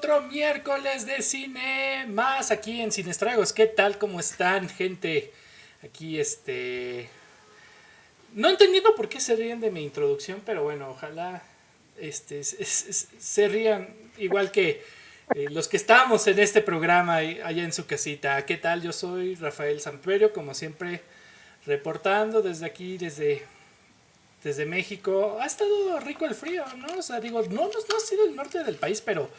otro miércoles de cine más aquí en Sin Estragos. ¿Qué tal? ¿Cómo están, gente? Aquí, no entendiendo por qué se ríen de mi introducción, pero bueno, ojalá se rían igual que los que estamos en este programa allá en su casita. ¿Qué tal? Yo soy Rafael Samperio, como siempre, reportando desde aquí, desde México. Ha estado rico el frío, ¿no? O sea, digo, no ha sido el norte del país, pero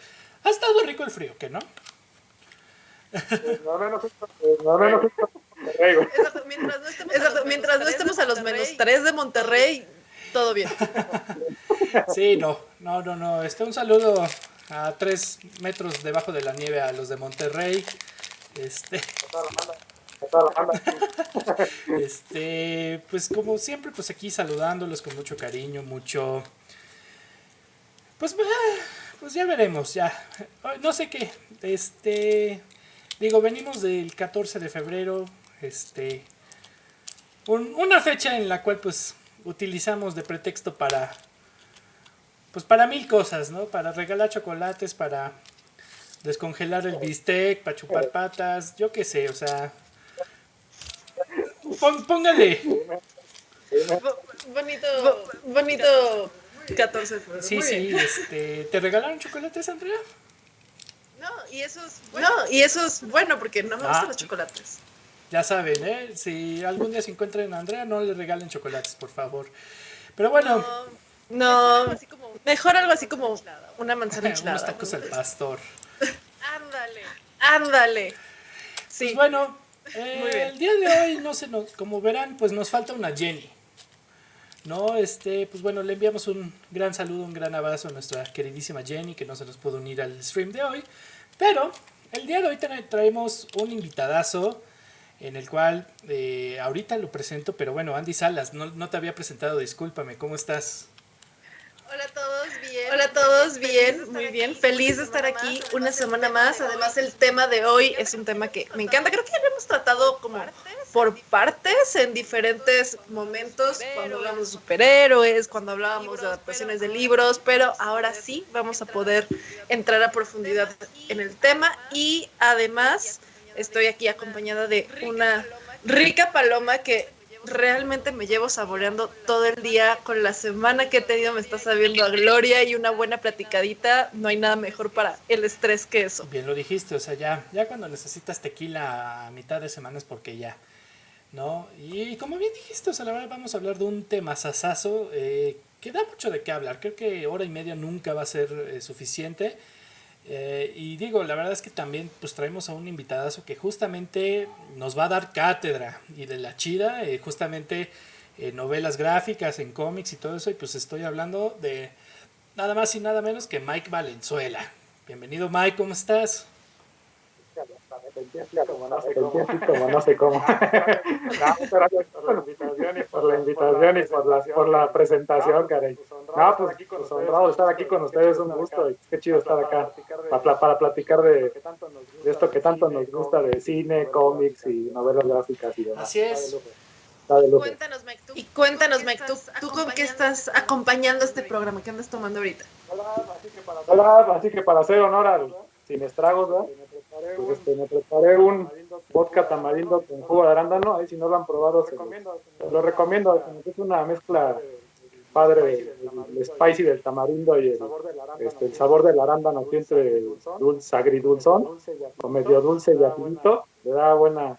ha estado rico el frío, ¿que no? Exacto, mientras no estemos a los -3 de Monterrey, todo bien. Sí, no. Un saludo a 3 metros debajo de la nieve a los de Monterrey. Pues como siempre, pues aquí saludándolos con mucho cariño, pues ya veremos, ya. No sé qué. Digo, venimos del 14 de febrero, una fecha en la cual pues utilizamos de pretexto para mil cosas, ¿no? Para regalar chocolates, para descongelar el bistec, para chupar patas, yo qué sé, o sea, póngale. Bonito 14 de febrero. Sí, ¿te regalaron chocolates, Andrea? No, y eso es bueno porque no me gustan los chocolates. Ya saben, si algún día se encuentran a Andrea, no le regalen chocolates, por favor. Pero bueno. No, mejor algo así como una manzana enchilada. Unos tacos al pastor. Ándale. Sí. Pues bueno, el día de hoy, como verán, pues nos falta una Jenny. No, pues bueno, le enviamos un gran saludo, un gran abrazo a nuestra queridísima Jenny, que no se nos pudo unir al stream de hoy. Pero el día de hoy traemos un invitadazo, en el cual ahorita lo presento, pero bueno, Andy Salas, no te había presentado, discúlpame, ¿cómo estás? Hola a todos, bien, muy bien. Feliz de estar aquí una semana más. Además, el tema de hoy es un tema que me encanta. Creo que ya lo hemos tratado como por partes en diferentes momentos, cuando hablamos de superhéroes, cuando hablábamos de adaptaciones de libros, pero ahora sí vamos a poder entrar a profundidad en el tema. Y además estoy aquí acompañada de una rica paloma que realmente me llevo saboreando todo el día. Con la semana que he tenido me está sabiendo a gloria, y una buena platicadita, no hay nada mejor para el estrés que eso. Bien lo dijiste, o sea, ya cuando necesitas tequila a mitad de semana es porque ya, ¿no? Y como bien dijiste, o sea, la verdad vamos a hablar de un tema sasazo que da mucho de qué hablar. Creo que hora y media nunca va a ser suficiente. Y digo, la verdad es que también pues traemos a un invitadazo que justamente nos va a dar cátedra y de la chida, justamente novelas gráficas, en cómics y todo eso. Y pues estoy hablando de nada más y nada menos que Mike Valenzuela. Bienvenido, Mike, ¿cómo estás? Como no sé cómo. Gracias por la invitación y por la presentación, caray. No, pues honrado de estar aquí con ustedes, un gusto, y qué chido estar acá para platicar de esto que tanto nos gusta, de cine, cómics y novelas gráficas y demás. Así es. Cuéntanos, Mike, ¿tú con qué estás acompañando este programa? ¿Qué andas tomando ahorita? Hola, así que para hacer honor al Sin Estragos, ¿verdad? Pues me preparé un vodka tamarindo con jugo de arándano. Ahí si no lo han probado, lo recomiendo. Es una mezcla padre, el spicy del tamarindo y el sabor del arándano, que entre dulce, agridulzón, o medio dulce y acidito, le da buena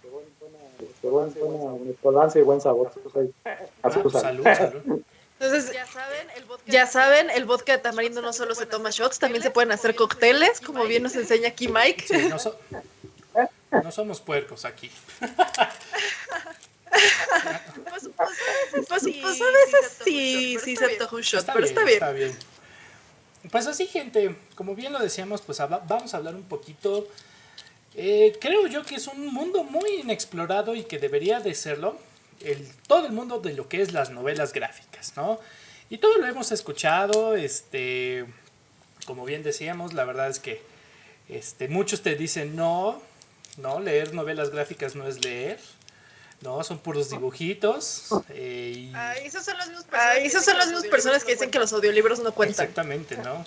mezcolanza y buen sabor. Salud. Entonces, ya saben, el vodka de tamarindo no solo se toma shots, también se pueden hacer cócteles, como bien nos enseña aquí Mike. Sí, no somos puercos aquí. Pues a veces sí se antoja un shot, pero está bien. Pues así, gente, como bien lo decíamos, pues vamos a hablar un poquito. Creo yo que es un mundo muy inexplorado y que debería de serlo. Todo el mundo de lo que es las novelas gráficas, ¿no? Y todo lo hemos escuchado, como bien decíamos, la verdad es que muchos te dicen no, leer novelas gráficas no es leer, no, son puros dibujitos. Esos son las mismas personas que dicen que los audiolibros no cuentan. Exactamente, ¿no?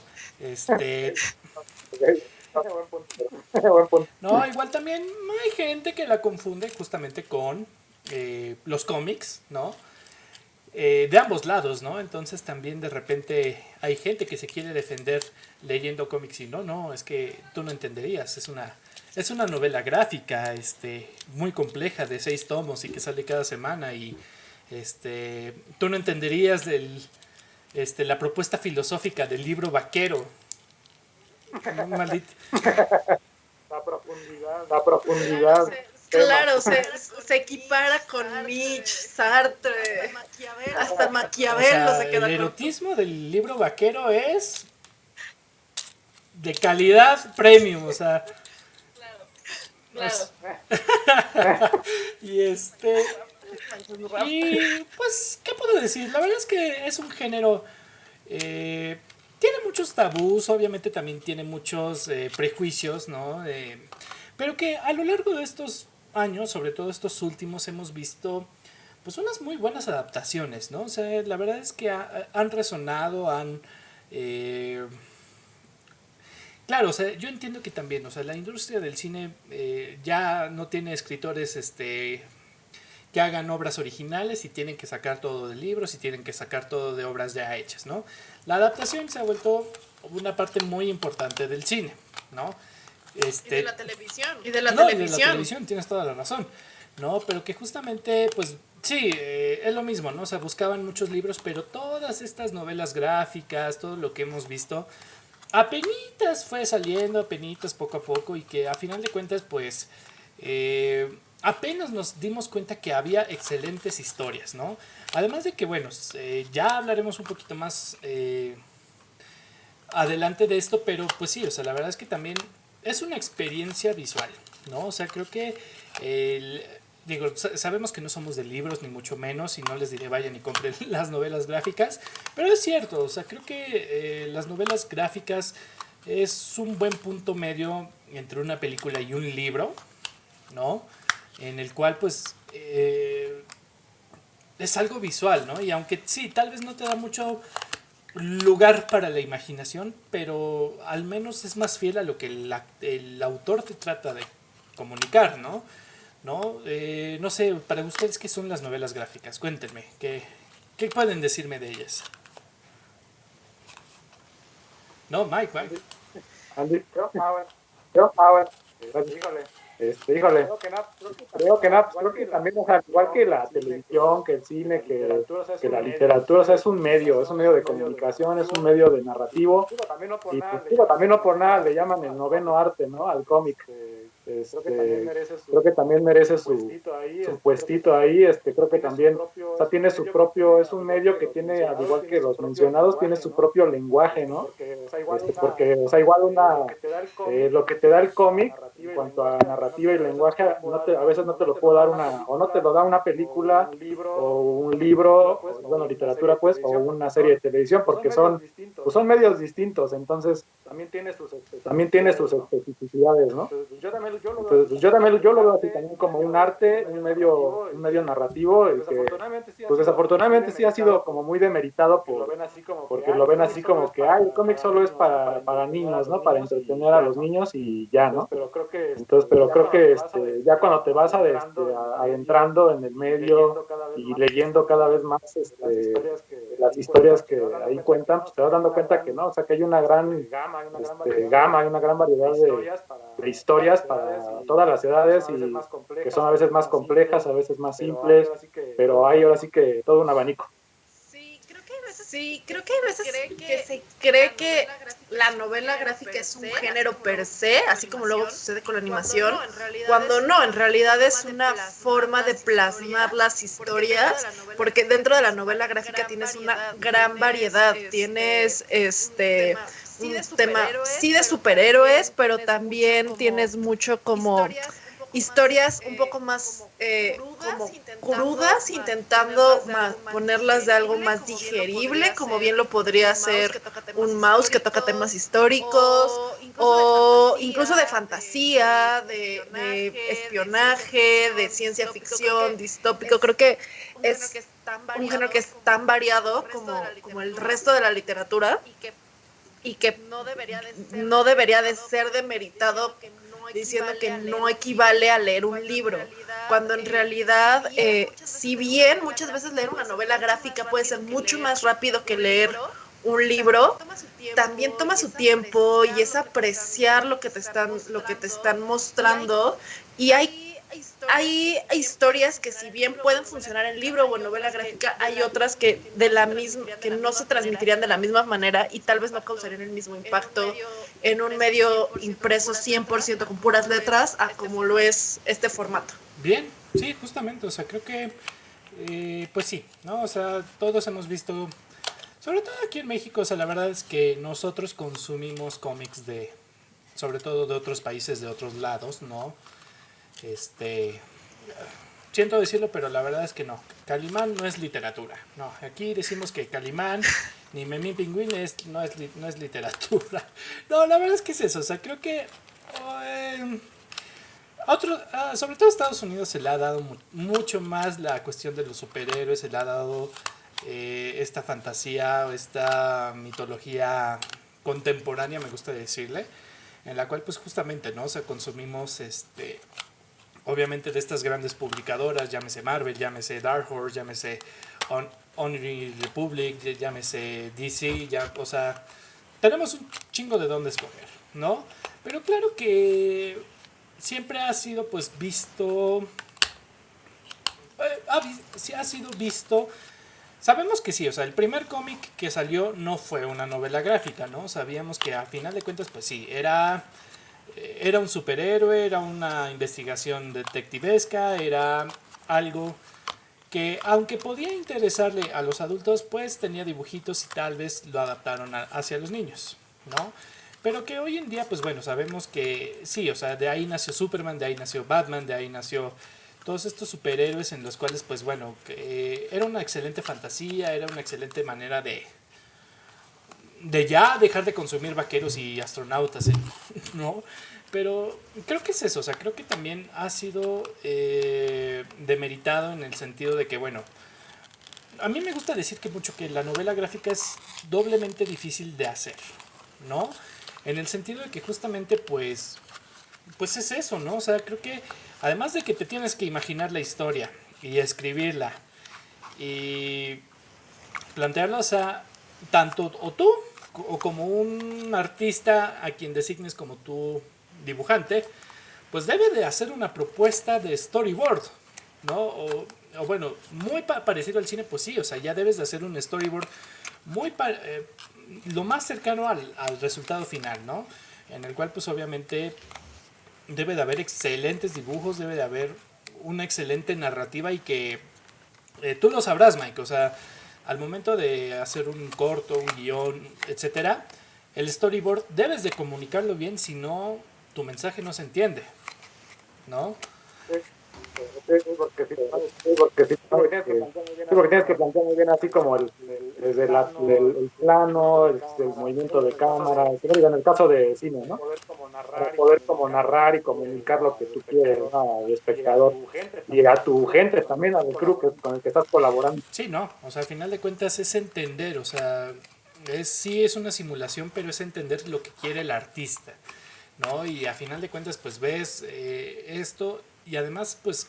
Buen punto. Buen punto. No, igual también hay gente que la confunde justamente con los cómics, ¿no? De ambos lados, ¿no? Entonces también de repente hay gente que se quiere defender leyendo cómics y no, es que tú no entenderías, es una novela gráfica, muy compleja de 6 tomos y que sale cada semana y tú no entenderías la propuesta filosófica del libro vaquero. Maldito. La profundidad. Claro, se equipara con Nietzsche, Sartre, hasta Maquiavelo, O sea, se queda el con... erotismo del libro vaquero es de calidad premium, o sea. Claro. Y y pues, ¿qué puedo decir? La verdad es que es un género. Tiene muchos tabús, obviamente también tiene muchos prejuicios, ¿no? Pero que a lo largo de estos años, sobre todo estos últimos, hemos visto pues unas muy buenas adaptaciones, ¿no? O sea, la verdad es que han resonado, claro, o sea, yo entiendo que también, o sea, la industria del cine ya no tiene escritores que hagan obras originales y tienen que sacar todo de libros y tienen que sacar todo de obras ya hechas, ¿no? La adaptación se ha vuelto una parte muy importante del cine, ¿no? Y de la televisión. Y de la televisión, tienes toda la razón, ¿no? Pero que justamente, pues, sí, es lo mismo, ¿no? O sea, buscaban muchos libros, pero todas estas novelas gráficas, todo lo que hemos visto, apenitas fue saliendo, apenitas poco a poco, y que a final de cuentas, pues, apenas nos dimos cuenta que había excelentes historias, ¿no? Además de que, bueno, ya hablaremos un poquito más adelante de esto, pero pues sí, o sea, la verdad es que también es una experiencia visual, ¿no? O sea, creo que digo, sabemos que no somos de libros, ni mucho menos, y no les diré vayan y compren las novelas gráficas, pero es cierto, o sea, creo que las novelas gráficas es un buen punto medio entre una película y un libro, ¿no? En el cual, pues, es algo visual, ¿no? Y aunque sí, tal vez no te da mucho lugar para la imaginación, pero al menos es más fiel a lo que el autor te trata de comunicar, ¿no? No sé, para ustedes, ¿qué son las novelas gráficas? Cuéntenme, ¿qué pueden decirme de ellas? No, Mike. Andy, yo, Power. Híjole. Creo que también, o sea, igual que la televisión, que el cine, que la literatura, o sea, es un medio de comunicación, es un medio de narrativo. Y pues, digo, también no por nada le llaman el noveno arte, ¿no? Al cómic. Creo que también merece su puestito ahí. Creo que también, o sea, tiene su propio, es un medio que tiene, al igual que los mencionados, tiene su propio lenguaje, ¿no? Porque, o sea, igual lo que te da el cómic en cuanto a narrativa y lenguaje, a veces no te lo puedo dar o no te lo da una película o un libro, bueno, literatura pues, o una serie de televisión, porque son medios distintos, entonces también tiene sus especificidades, ¿no? Entonces, yo lo veo así también como un arte, un medio narrativo, el que, pues desafortunadamente sí ha sido como muy demeritado porque lo ven así como que, el cómic solo es para niños, ¿no? Para entretener a los niños y ya, ¿no? Entonces, pero creo que ya cuando te vas adentrando en el medio y leyendo cada vez más las historias que ahí cuentan, pues te vas dando cuenta que no, o sea, que hay una gran gama, hay una gran variedad de historias para todas las edades y que son a veces más complejas, a veces más simples, pero hay ahora sí que todo un abanico. Sí, creo que hay veces que se cree que la novela gráfica es un género per se, así como luego sucede con la animación, cuando no, en realidad es una forma de plasmar las historias, porque dentro de la novela gráfica tienes una gran variedad, tienes un tema, sí de superhéroes, pero también tienes mucho como historias un poco más como crudas, intentando ponerlas de algo más digerible, como bien lo podría ser un Mouse que toca temas históricos, o incluso de fantasía, de espionaje, de ciencia ficción, distópico. Creo que es un género que es tan variado como el resto de la literatura y que no debería de ser demeritado diciendo que no equivale a leer un libro, cuando en realidad, si bien muchas veces leer una novela gráfica puede ser mucho más rápido que leer un libro, también toma su tiempo y es apreciar lo que te están mostrando, y hay historias que si bien pueden funcionar en libro o en novela gráfica, hay otras que que no se transmitirían de la misma manera y tal vez no causarían el mismo impacto en un medio impreso 100% con puras letras a como lo es este formato. Bien, sí, justamente, o sea, creo que, pues sí, ¿no? O sea, todos hemos visto, sobre todo aquí en México, o sea, la verdad es que nosotros consumimos cómics sobre todo de otros países, de otros lados, ¿no? Siento decirlo, pero la verdad es que no. Calimán no es literatura. No, aquí decimos que Calimán ni Memín Pingüín no es literatura. No, la verdad es que es eso. O sea, creo que sobre todo a Estados Unidos se le ha dado mucho más la cuestión de los superhéroes, se le ha dado esta fantasía o esta mitología contemporánea, me gusta decirle, en la cual pues justamente, ¿no? O sea, consumimos obviamente de estas grandes publicadoras, llámese Marvel, llámese Dark Horse, llámese Only Republic, llámese DC, o sea, tenemos un chingo de dónde escoger, ¿no? Pero claro que siempre ha sido pues visto, ha sido visto, sabemos que sí, o sea, el primer cómic que salió no fue una novela gráfica, ¿no? Sabíamos que a final de cuentas pues sí, era un superhéroe, era una investigación detectivesca, era algo que aunque podía interesarle a los adultos, pues tenía dibujitos y tal vez lo adaptaron hacia los niños, ¿no? Pero que hoy en día, pues bueno, sabemos que sí, o sea, de ahí nació Superman, de ahí nació Batman, de ahí nació todos estos superhéroes en los cuales, pues bueno, era una excelente fantasía, era una excelente manera de ya dejar de consumir vaqueros y astronautas, ¿no? Pero creo que es eso, o sea, creo que también ha sido demeritado en el sentido de que, bueno, a mí me gusta decir que mucho que la novela gráfica es doblemente difícil de hacer, ¿no? En el sentido de que justamente, pues es eso, ¿no? O sea, creo que además de que te tienes que imaginar la historia y escribirla y plantearla, o sea, tanto o tú o como un artista a quien designes como tu dibujante, pues debe de hacer una propuesta de storyboard, ¿no? O bueno, muy parecido al cine, pues sí, o sea, ya debes de hacer un storyboard muy lo más cercano al resultado final, ¿no? En el cual pues obviamente debe de haber excelentes dibujos, debe de haber una excelente narrativa y que tú lo sabrás, Mike, o sea, al momento de hacer un corto, un guión, etcétera, el storyboard debes de comunicarlo bien, si no, tu mensaje no se entiende, ¿no? Porque tienes que plantear muy bien así como desde el plano, el movimiento de cámara, en el caso de cine, ¿no? Para poder como narrar y comunicar lo que tú quieres, ¿no? Al espectador y a tu gente también, al crew con el que estás colaborando. Sí, no, o sea, al final de cuentas es entender, o sea, sí es una simulación, pero es entender lo que quiere el artista, ¿no? Y a final de cuentas pues ves esto y además pues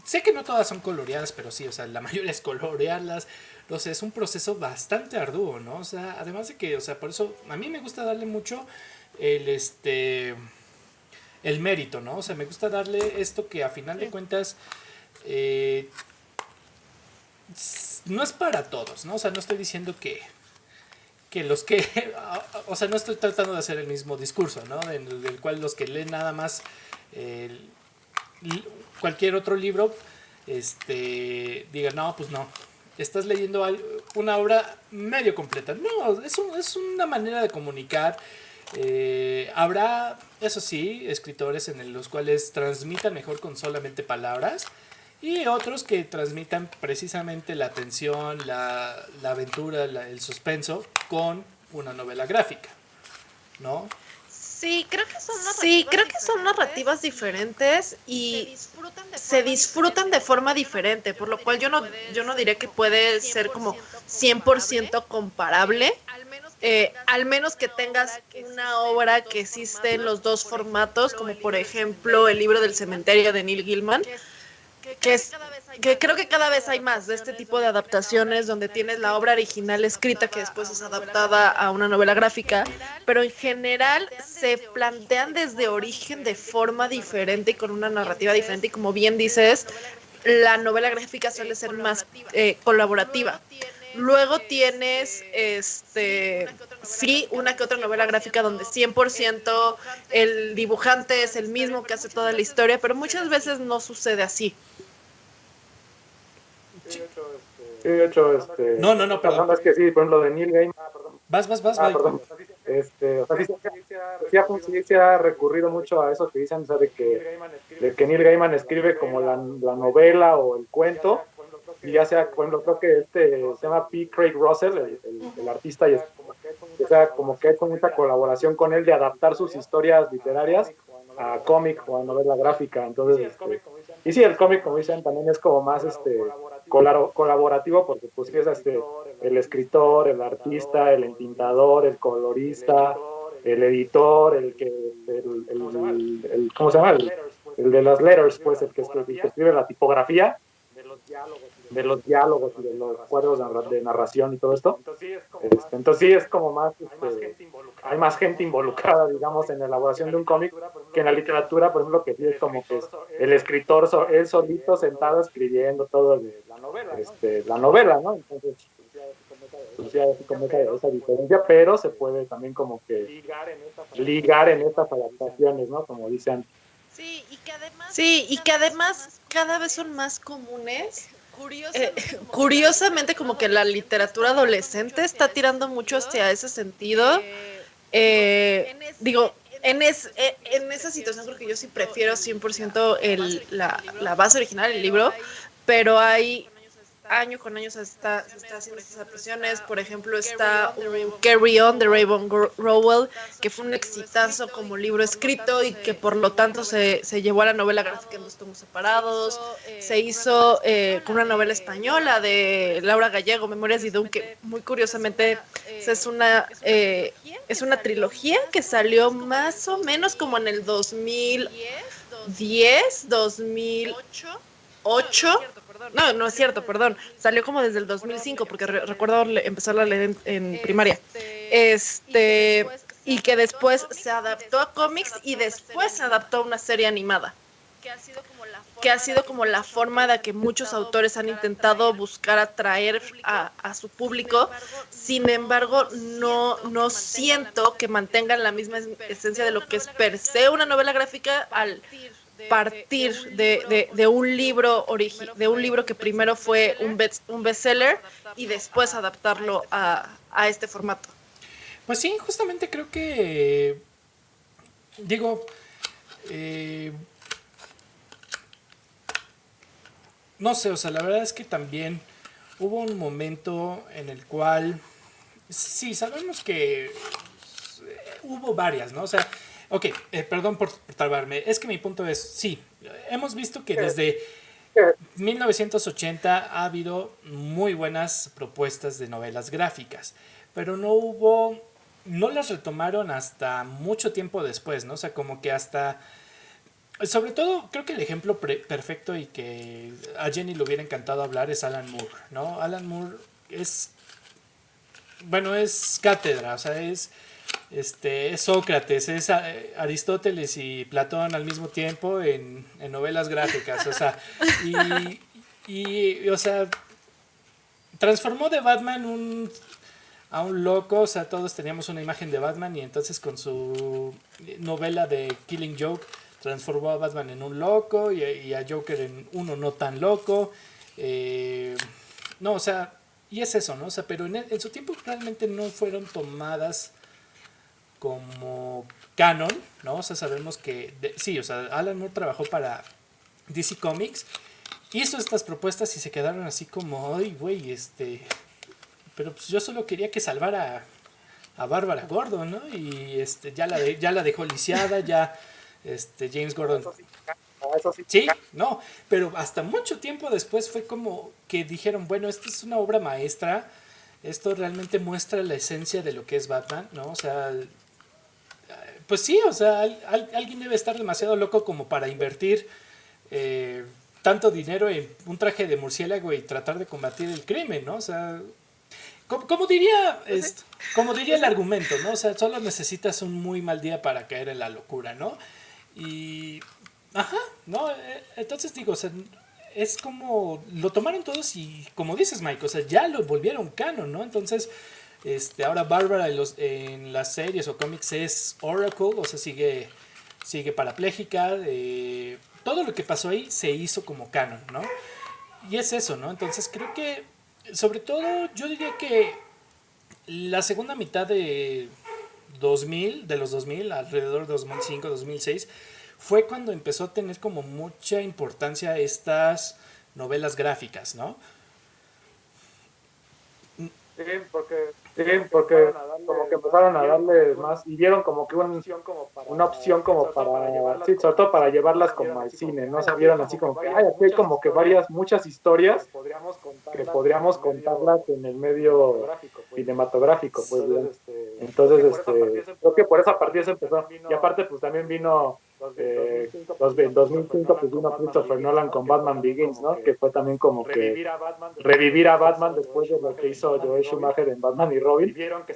sé que no todas son coloreadas, pero sí, o sea, la mayoría es colorearlas, no sé, es un proceso bastante arduo, ¿no? O sea, además de que, o sea, por eso a mí me gusta darle mucho el mérito, ¿no? O sea, me gusta darle esto que a final de cuentas no es para todos, ¿no? O sea, no estoy diciendo que los que, o sea, no estoy tratando de hacer el mismo discurso, ¿no? Del cual los que leen nada más cualquier otro libro, digan, no, pues no, estás leyendo una obra medio completa. No, es una manera de comunicar. Habrá, eso sí, escritores en los cuales transmitan mejor con solamente palabras y otros que transmitan precisamente la tensión, la aventura, el suspenso con una novela gráfica, ¿no? Sí, creo que son narrativas diferentes y se disfrutan de forma diferente, por lo cual yo no diré que puede ser como 100% comparable. al menos que tengas una obra que existe en los dos formatos, como por ejemplo el libro del cementerio de Neil Gaiman, que creo que cada vez hay más de este tipo de adaptaciones donde tienes la obra original escrita que después es adaptada a una novela gráfica, pero en general se plantean desde origen de forma diferente y con una narrativa diferente, y como bien dices, la novela gráfica suele ser más colaborativa. Luego tienes, sí, una que otra novela gráfica donde 100% el dibujante es el mismo que hace toda la historia, pero muchas veces no sucede así. Sí, de hecho, No, perdón. es que sí, por ejemplo, de Neil Gaiman. Vas, Perdón. O sea, sí se ha recurrido mucho a eso que dicen, o sea, de que Neil Gaiman escribe como la novela o el cuento, y ya sea, por ejemplo, creo que se llama P. Craig Russell, el artista, y o sea, como que ha hecho mucha colaboración con él de adaptar sus historias literarias a cómic o a novela gráfica. Entonces, y sí, el cómic, como dicen, también es como más colaborativo, porque pues sí es el escritor, el artista, el entintador, el colorista, el editor, ¿cómo se llama? El de las letters, pues, el que escribe la tipografía de los diálogos y de los cuadros de narración y todo esto. Entonces sí es como más, hay más gente involucrada, digamos, en la elaboración de un cómic que en la literatura, por ejemplo, que sí es como que es el escritor, él solito sentado escribiendo todo la novela, ¿no? Entonces, pues ya es como esa diferencia, pero se puede también como que ligar en estas adaptaciones, ¿no? Como dicen. Sí, y que además cada vez son más comunes. Curiosamente, como que la literatura adolescente está tirando mucho hacia ese sentido. Digo, en esa situación creo que yo sí prefiero 100% la base original, el libro, pero hay año con año se está haciendo estas adaptaciones. Por ejemplo, está un Carry On de Raven Rowell, que fue un exitazo como libro escrito y que por lo tanto se llevó a la novela gráfica en Dos tomos separados. Se hizo con una novela española de Laura Gallego, Memorias de Idún, que muy curiosamente es una trilogía que salió más o menos como en el 2010, 2008. No es cierto, perdón. Salió como desde el 2005, porque recuerdo empezar a leer en primaria. Y que después se adaptó a cómics y después se adaptó a una serie animada. Que ha sido como la forma de que muchos autores han intentado buscar atraer a su público. Sin embargo, no siento que mantengan la misma esencia de lo que es per se una novela gráfica al partir de un libro que primero fue un bestseller y después adaptarlo a este formato. Pues sí, justamente creo que no sé, o sea, la verdad es que también hubo un momento en el cual sí, sabemos que hubo varias, ¿no? O sea, ok, perdón por trabarme. Es que mi punto es, sí, hemos visto que desde 1980 ha habido muy buenas propuestas de novelas gráficas, pero no las retomaron hasta mucho tiempo después, ¿no? O sea, como que hasta... Sobre todo, creo que el ejemplo perfecto y que a Jenny le hubiera encantado hablar es Alan Moore, ¿no? Alan Moore es cátedra, o sea, es Sócrates, es Aristóteles y Platón al mismo tiempo en novelas gráficas, o sea, o sea, transformó de Batman a un loco, o sea, todos teníamos una imagen de Batman y entonces con su novela de Killing Joke transformó a Batman en un loco y a Joker en uno no tan loco, no, o sea, y es eso, ¿no? O sea, pero en su tiempo realmente no fueron tomadas como canon, ¿no? O sea, sabemos que sí, o sea, Alan Moore trabajó para DC Comics, hizo estas propuestas y se quedaron así como, ay, güey, pero pues yo solo quería que salvara a Bárbara Gordon, ¿no? Y ya la dejó lisiada, ya James Gordon. Sí, no, pero hasta mucho tiempo después fue como que dijeron, bueno, esta es una obra maestra, esto realmente muestra la esencia de lo que es Batman, ¿no? O sea, pues sí, o sea, alguien debe estar demasiado loco como para invertir tanto dinero en un traje de murciélago y tratar de combatir el crimen, ¿no? O sea, como diría, como diría el argumento, ¿no? O sea, solo necesitas un muy mal día para caer en la locura, ¿no? Y, ajá, ¿no? Entonces digo, o sea, es como, lo tomaron todos y, como dices, Mike, o sea, ya lo volvieron canon, ¿no? Entonces, ahora Bárbara en las series o cómics es Oracle, o sea, sigue parapléjica, todo lo que pasó ahí se hizo como canon, ¿no? Y es eso, ¿no? Entonces creo que, sobre todo, yo diría que la segunda mitad de 2000, de los 2000, alrededor de 2005, 2006, fue cuando empezó a tener como mucha importancia estas novelas gráficas, ¿no? Sí, porque como que empezaron a darle más y vieron como que una opción como para, sí, sobre todo para llevarlas como al cine, ¿no? O sea, vieron así como que, ay, aquí hay como que muchas historias que podríamos contarlas en el medio cinematográfico, pues, entonces, creo que por esa partida se empezó, y aparte, pues también vino, en 2005, pues vino Christopher Nolan con Batman Begins, ¿no? Que fue también como que revivir a Batman después de lo que hizo Joel Schumacher en Batman y Robin, y vieron que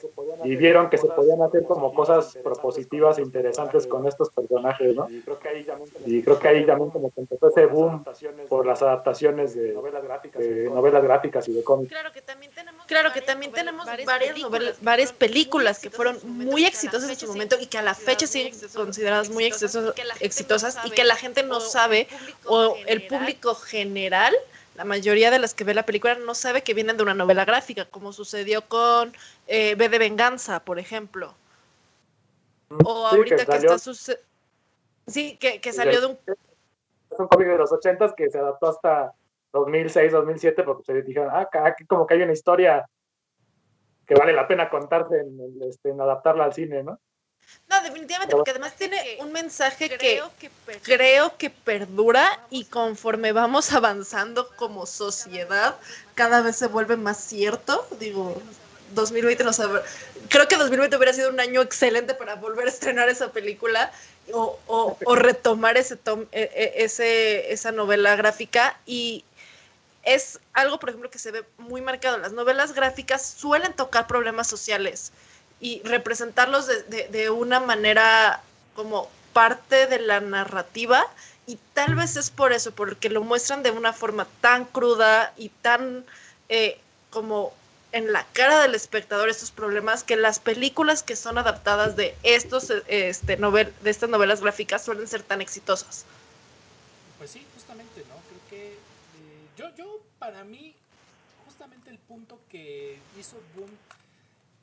se podían hacer como cosas propositivas e interesantes con estos personajes, ¿no? Y creo que ahí también como que empezó ese boom por las adaptaciones de novelas gráficas y de cómics. Claro que también tenemos varias películas que fueron muy exitosas en su momento y que a la fecha siguen consideradas muy exitosas y que la gente no sabe, o el público general, la mayoría de las que ve la película no sabe que vienen de una novela gráfica, como sucedió con V de Venganza, por ejemplo. O Sí, ahorita que está sí, que salió de un... Es un cómic de los 80 que se adaptó hasta 2006, 2007, porque se dijeron, aquí como que hay una historia que vale la pena contarse en adaptarla al cine, ¿no? No, definitivamente, porque además tiene un mensaje que creo que perdura y conforme vamos avanzando como sociedad, cada vez se vuelve más cierto. Digo, 2020 no sabe. Creo que 2020 hubiera sido un año excelente para volver a estrenar esa película o retomar esa novela gráfica. Y es algo, por ejemplo, que se ve muy marcado. Las novelas gráficas suelen tocar problemas sociales y representarlos de una manera como parte de la narrativa, y tal vez es por eso, porque lo muestran de una forma tan cruda y tan como en la cara del espectador estos problemas, que las películas que son adaptadas de estas novelas gráficas suelen ser tan exitosas. Pues sí, justamente, ¿no? Creo que yo para mí, justamente el punto que hizo boom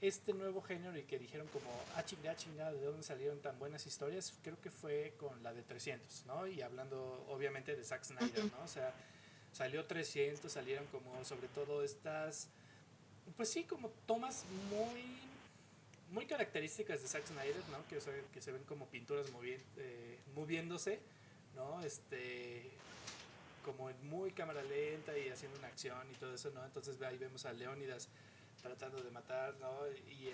este nuevo género y que dijeron como, chinga, ¿de dónde salieron tan buenas historias? Creo que fue con la de 300, ¿no? Y hablando obviamente de Zack Snyder, ¿no? O sea, salió 300, salieron como sobre todo estas, pues sí, como tomas muy características de Zack Snyder, ¿no? Que se ven como pinturas moviéndose, ¿no? Como en muy cámara lenta y haciendo una acción y todo eso, ¿no? Entonces ahí vemos a Leónidas tratando de matar, ¿no? Y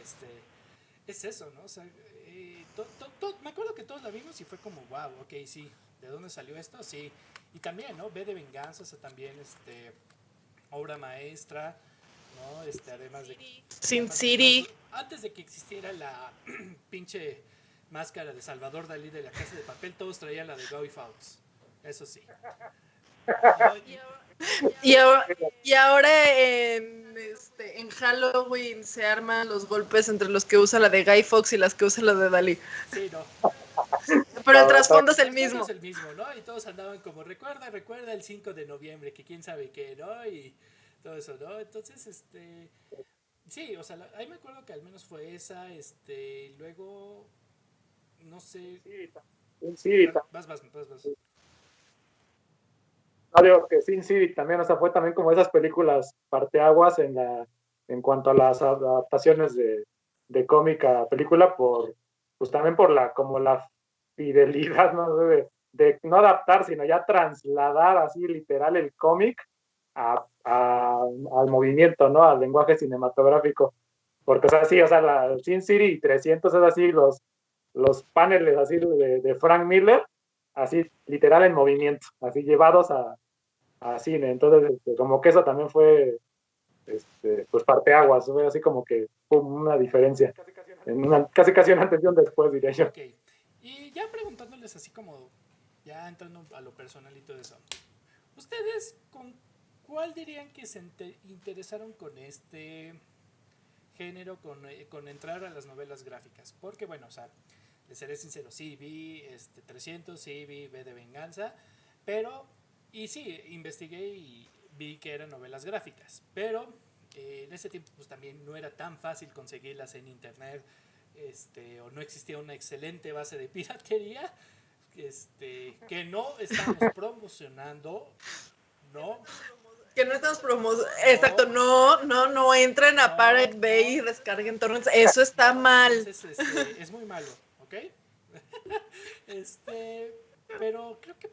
es eso, ¿no? O sea, me acuerdo que todos la vimos y fue como, wow, ok, sí, ¿de dónde salió esto? Sí. Y también, ¿no? V de Venganza, o sea, también, obra maestra, ¿no? Además de... Sin City. Antes de que existiera la pinche máscara de Salvador Dalí de la Casa de Papel, todos traían la de Guy Fawkes. Eso sí. Y ahora en Halloween se arman los golpes entre los que usa la de Guy Fawkes y las que usa la de Dalí. Sí, no. Pero el trasfondo es el mismo. Es el mismo, ¿no? Y todos andaban como, recuerda el 5 de noviembre, que quién sabe qué, ¿no? Y todo eso, ¿no? Entonces, sí, o sea, ahí me acuerdo que al menos fue esa, luego, no sé. Sí, vas. No, digo que Sin City también, o sea, fue también como esas películas parteaguas en cuanto a las adaptaciones de cómic a película, pues también por como la fidelidad, ¿no? De no adaptar, sino ya trasladar así literal el cómic a al movimiento, ¿no? Al lenguaje cinematográfico. Porque, o sea, sí, o sea, la Sin City 300 es así, los paneles así de Frank Miller, así literal en movimiento, así llevados a cine. Entonces, como que eso también fue, pues parteaguas, fue así como que pum, una diferencia. Casi una antes y un después, diría yo. Ok. Y ya preguntándoles así como, ya entrando a lo personalito de eso. ¿Ustedes con cuál dirían que se interesaron con este género, con entrar a las novelas gráficas? Porque bueno, o sea, les seré sincero, sí vi 300, sí vi V de Venganza, pero, y sí, investigué y vi que eran novelas gráficas, pero en ese tiempo pues también no era tan fácil conseguirlas en internet, o no existía una excelente base de piratería, que no estamos promocionando, no, Que no estamos promocionando. no, Exacto, no entren a Pirate Bay y descarguen torrents. Eso está mal. Entonces, es muy malo, ¿ok? Pero creo que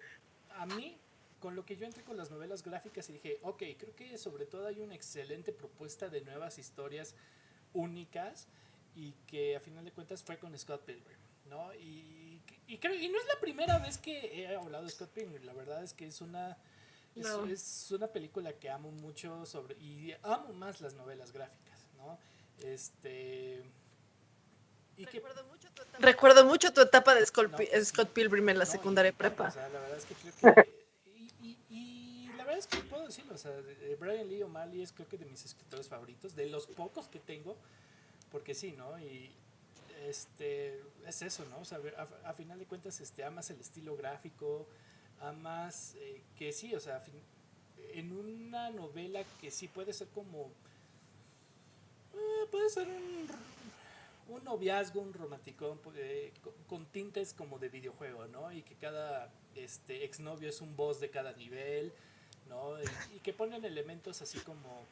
a mí, con lo que yo entré con las novelas gráficas y dije, ok, creo que sobre todo hay una excelente propuesta de nuevas historias únicas y que a final de cuentas fue con Scott Pilgrim, ¿no? Y no es la primera vez que he hablado de Scott Pilgrim, la verdad es que es una película que amo mucho y amo más las novelas gráficas, ¿no? Recuerdo mucho tu etapa de Scott Pilgrim en la secundaria prepa. O sea, la verdad es que creo que y la verdad es que puedo decirlo, o sea, Brian Lee O'Malley es creo que de mis escritores favoritos, de los pocos que tengo, porque sí, ¿no? Y es eso, ¿no? O sea, a final de cuentas amas el estilo gráfico, amas que sí, o sea, en una novela que sí puede ser como puede ser un noviazgo, un romanticón con tintes como de videojuego, ¿no? Y que cada exnovio es un boss de cada nivel, ¿no? Y que ponen elementos así como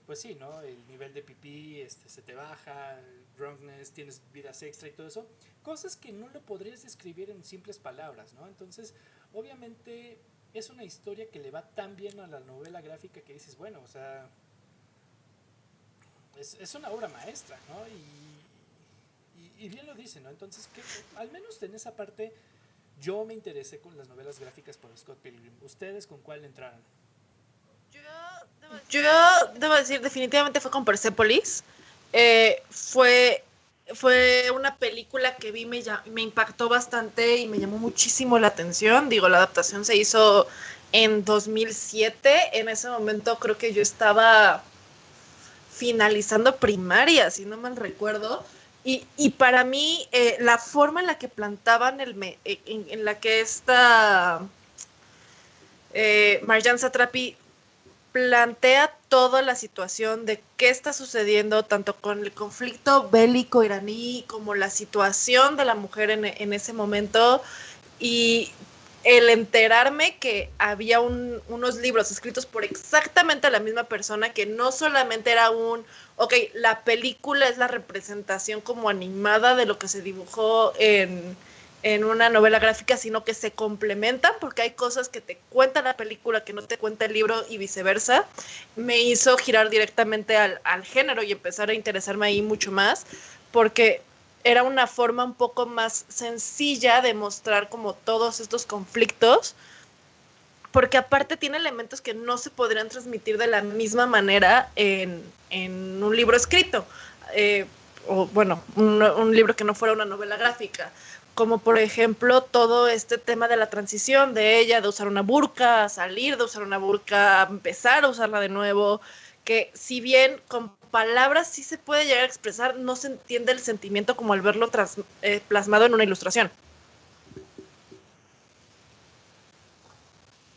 pues sí, ¿no? El nivel de pipí se te baja, drunkenness, tienes vidas extra y todo eso. Cosas que no lo podrías describir en simples palabras, ¿no? Entonces, obviamente es una historia que le va tan bien a la novela gráfica que dices, bueno, o sea, es una obra maestra, ¿no? Y bien lo dice, ¿no? Entonces, al menos en esa parte, yo me interesé con las novelas gráficas por Scott Pilgrim. ¿Ustedes con cuál entraron? Yo debo decir, definitivamente fue con Persepolis. Fue una película que vi, me impactó bastante y me llamó muchísimo la atención. Digo, la adaptación se hizo en 2007. En ese momento creo que yo estaba finalizando primaria, si no mal recuerdo. Y para mí, la forma en la que plantaban en la que Marjane Satrapi plantea toda la situación de qué está sucediendo, tanto con el conflicto bélico iraní como la situación de la mujer en ese momento, y el enterarme que había unos libros escritos por exactamente la misma persona, que no solamente era la película es la representación como animada de lo que se dibujó en una novela gráfica, sino que se complementan porque hay cosas que te cuenta la película que no te cuenta el libro y viceversa, me hizo girar directamente al género y empezar a interesarme ahí mucho más, porque era una forma un poco más sencilla de mostrar como todos estos conflictos, porque aparte tiene elementos que no se podrían transmitir de la misma manera en un libro escrito, o bueno, un libro que no fuera una novela gráfica, como por ejemplo todo este tema de la transición de ella, de usar una burka, salir de usar una burka, empezar a usarla de nuevo, que si bien con palabras sí se puede llegar a expresar, no se entiende el sentimiento como al verlo plasmado en una ilustración.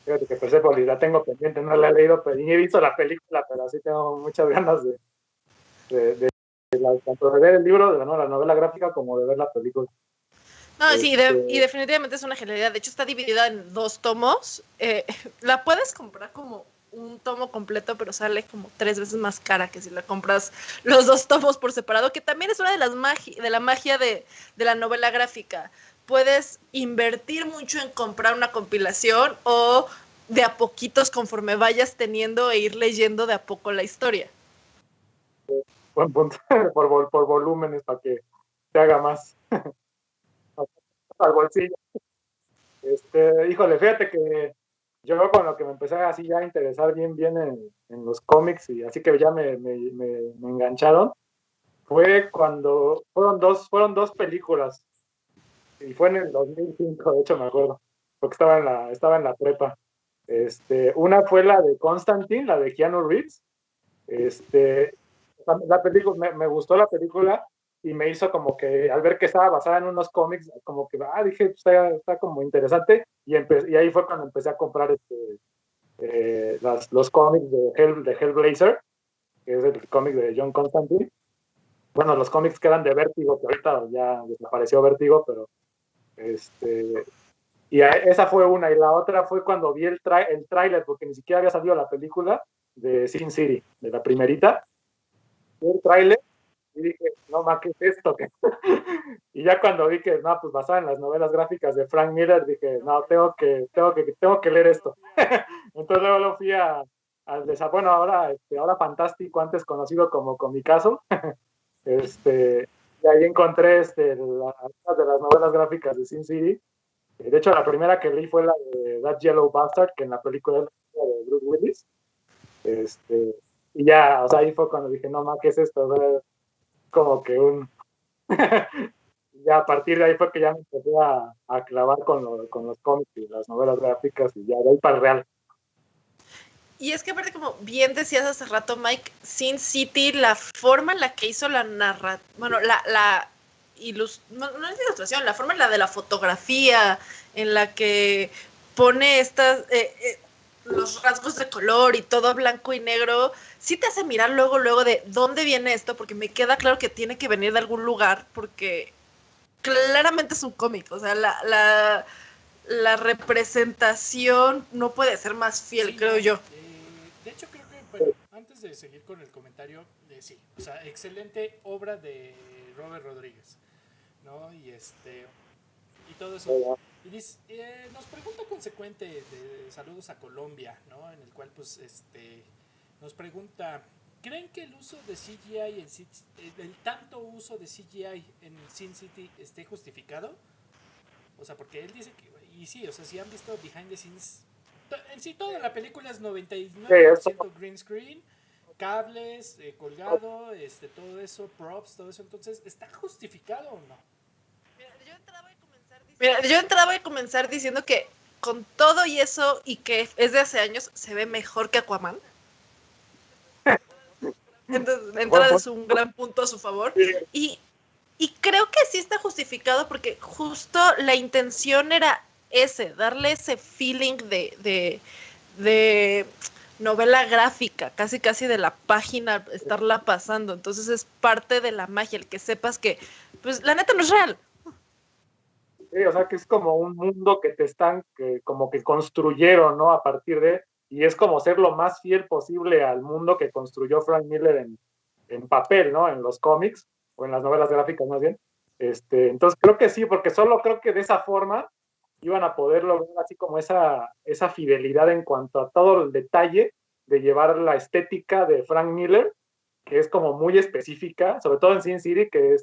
Fíjate que Persepolis la tengo pendiente, no la he leído, pero ni he visto la película, pero sí tengo muchas ganas tanto de ver el libro, de la novela gráfica, como de ver la película. No, sí, y definitivamente es una genialidad. De hecho, está dividida en 2 tomos. La puedes comprar como un tomo completo, pero sale como 3 veces más cara que si la compras los 2 tomos por separado, que también es una de la magia de la novela gráfica. Puedes invertir mucho en comprar una compilación o de a poquitos conforme vayas teniendo e ir leyendo de a poco la historia. Buen punto. por volúmenes para que te haga más al bolsillo. Híjole, fíjate que yo con lo que me empecé así ya a interesar bien en los cómics y así que ya me engancharon, fue cuando fueron dos películas y fue en el 2005, de hecho me acuerdo, porque estaba en la prepa. Una fue la de Constantine, la de Keanu Reeves. La película, me gustó la película y me hizo como que, al ver que estaba basada en unos cómics, como que, dije, está como interesante, y ahí fue cuando empecé a comprar los cómics de Hellblazer, que es el cómic de John Constantine. Bueno, los cómics que eran de Vértigo, que ahorita ya desapareció Vértigo, pero y esa fue una, y la otra fue cuando vi el tráiler, porque ni siquiera había salido la película de Sin City, de la primerita. Vi el tráiler y dije, no ma, ¿qué es esto? Y ya cuando vi que, no, pues basada en las novelas gráficas de Frank Miller, dije, no, tengo que leer esto. Entonces luego lo fui bueno, ahora Fantástico, antes conocido como Comicazo. Y ahí encontré una de las novelas gráficas de Sin City. De hecho, la primera que leí fue la de That Yellow Bastard, que en la película de Bruce Willis. Y ya, o sea, ahí fue cuando dije, no, ma, ¿qué es esto? O sea, como que ya a partir de ahí fue que ya me empecé a clavar con los cómics y las novelas gráficas, y ya de ahí para el real. Y es que aparte, como bien decías hace rato, Mike, Sin City, la forma en la que hizo la narrativa, bueno, no es ilustración, la forma en la de la fotografía, en la que pone los rasgos de color y todo blanco y negro, sí te hace mirar luego de dónde viene esto, porque me queda claro que tiene que venir de algún lugar, porque claramente es un cómic, o sea, la representación no puede ser más fiel, sí, creo yo. De hecho, creo que, bueno, antes de seguir con el comentario, sí, o sea, excelente obra de Robert Rodríguez, ¿no? Y todo eso. Y dice, nos pregunta consecuente de saludos a Colombia, ¿no? En el cual, pues, nos pregunta, ¿creen que el uso de CGI el tanto uso de CGI en Sin City esté justificado? O sea, porque él dice que, y sí, o sea, si han visto behind the scenes, en sí toda la película es 99% green screen, cables, colgado, todo eso, props, todo eso, entonces, ¿está justificado o no? Mira, yo entraba a comenzar diciendo que con todo y eso, y que es de hace años, se ve mejor que Aquaman. Entonces, entrada es un gran punto a su favor. Y creo que sí está justificado porque justo la intención era darle ese feeling de novela gráfica, casi de la página, estarla pasando. Entonces es parte de la magia, el que sepas que, pues, la neta no es real. Sí, o sea, que es como un mundo que como que construyeron, ¿no? A partir y es como ser lo más fiel posible al mundo que construyó Frank Miller en papel, ¿no? En los cómics, o en las novelas gráficas más bien. Entonces creo que sí, porque solo creo que de esa forma iban a poder lograr así como esa fidelidad en cuanto a todo el detalle de llevar la estética de Frank Miller, que es como muy específica, sobre todo en Sin City, que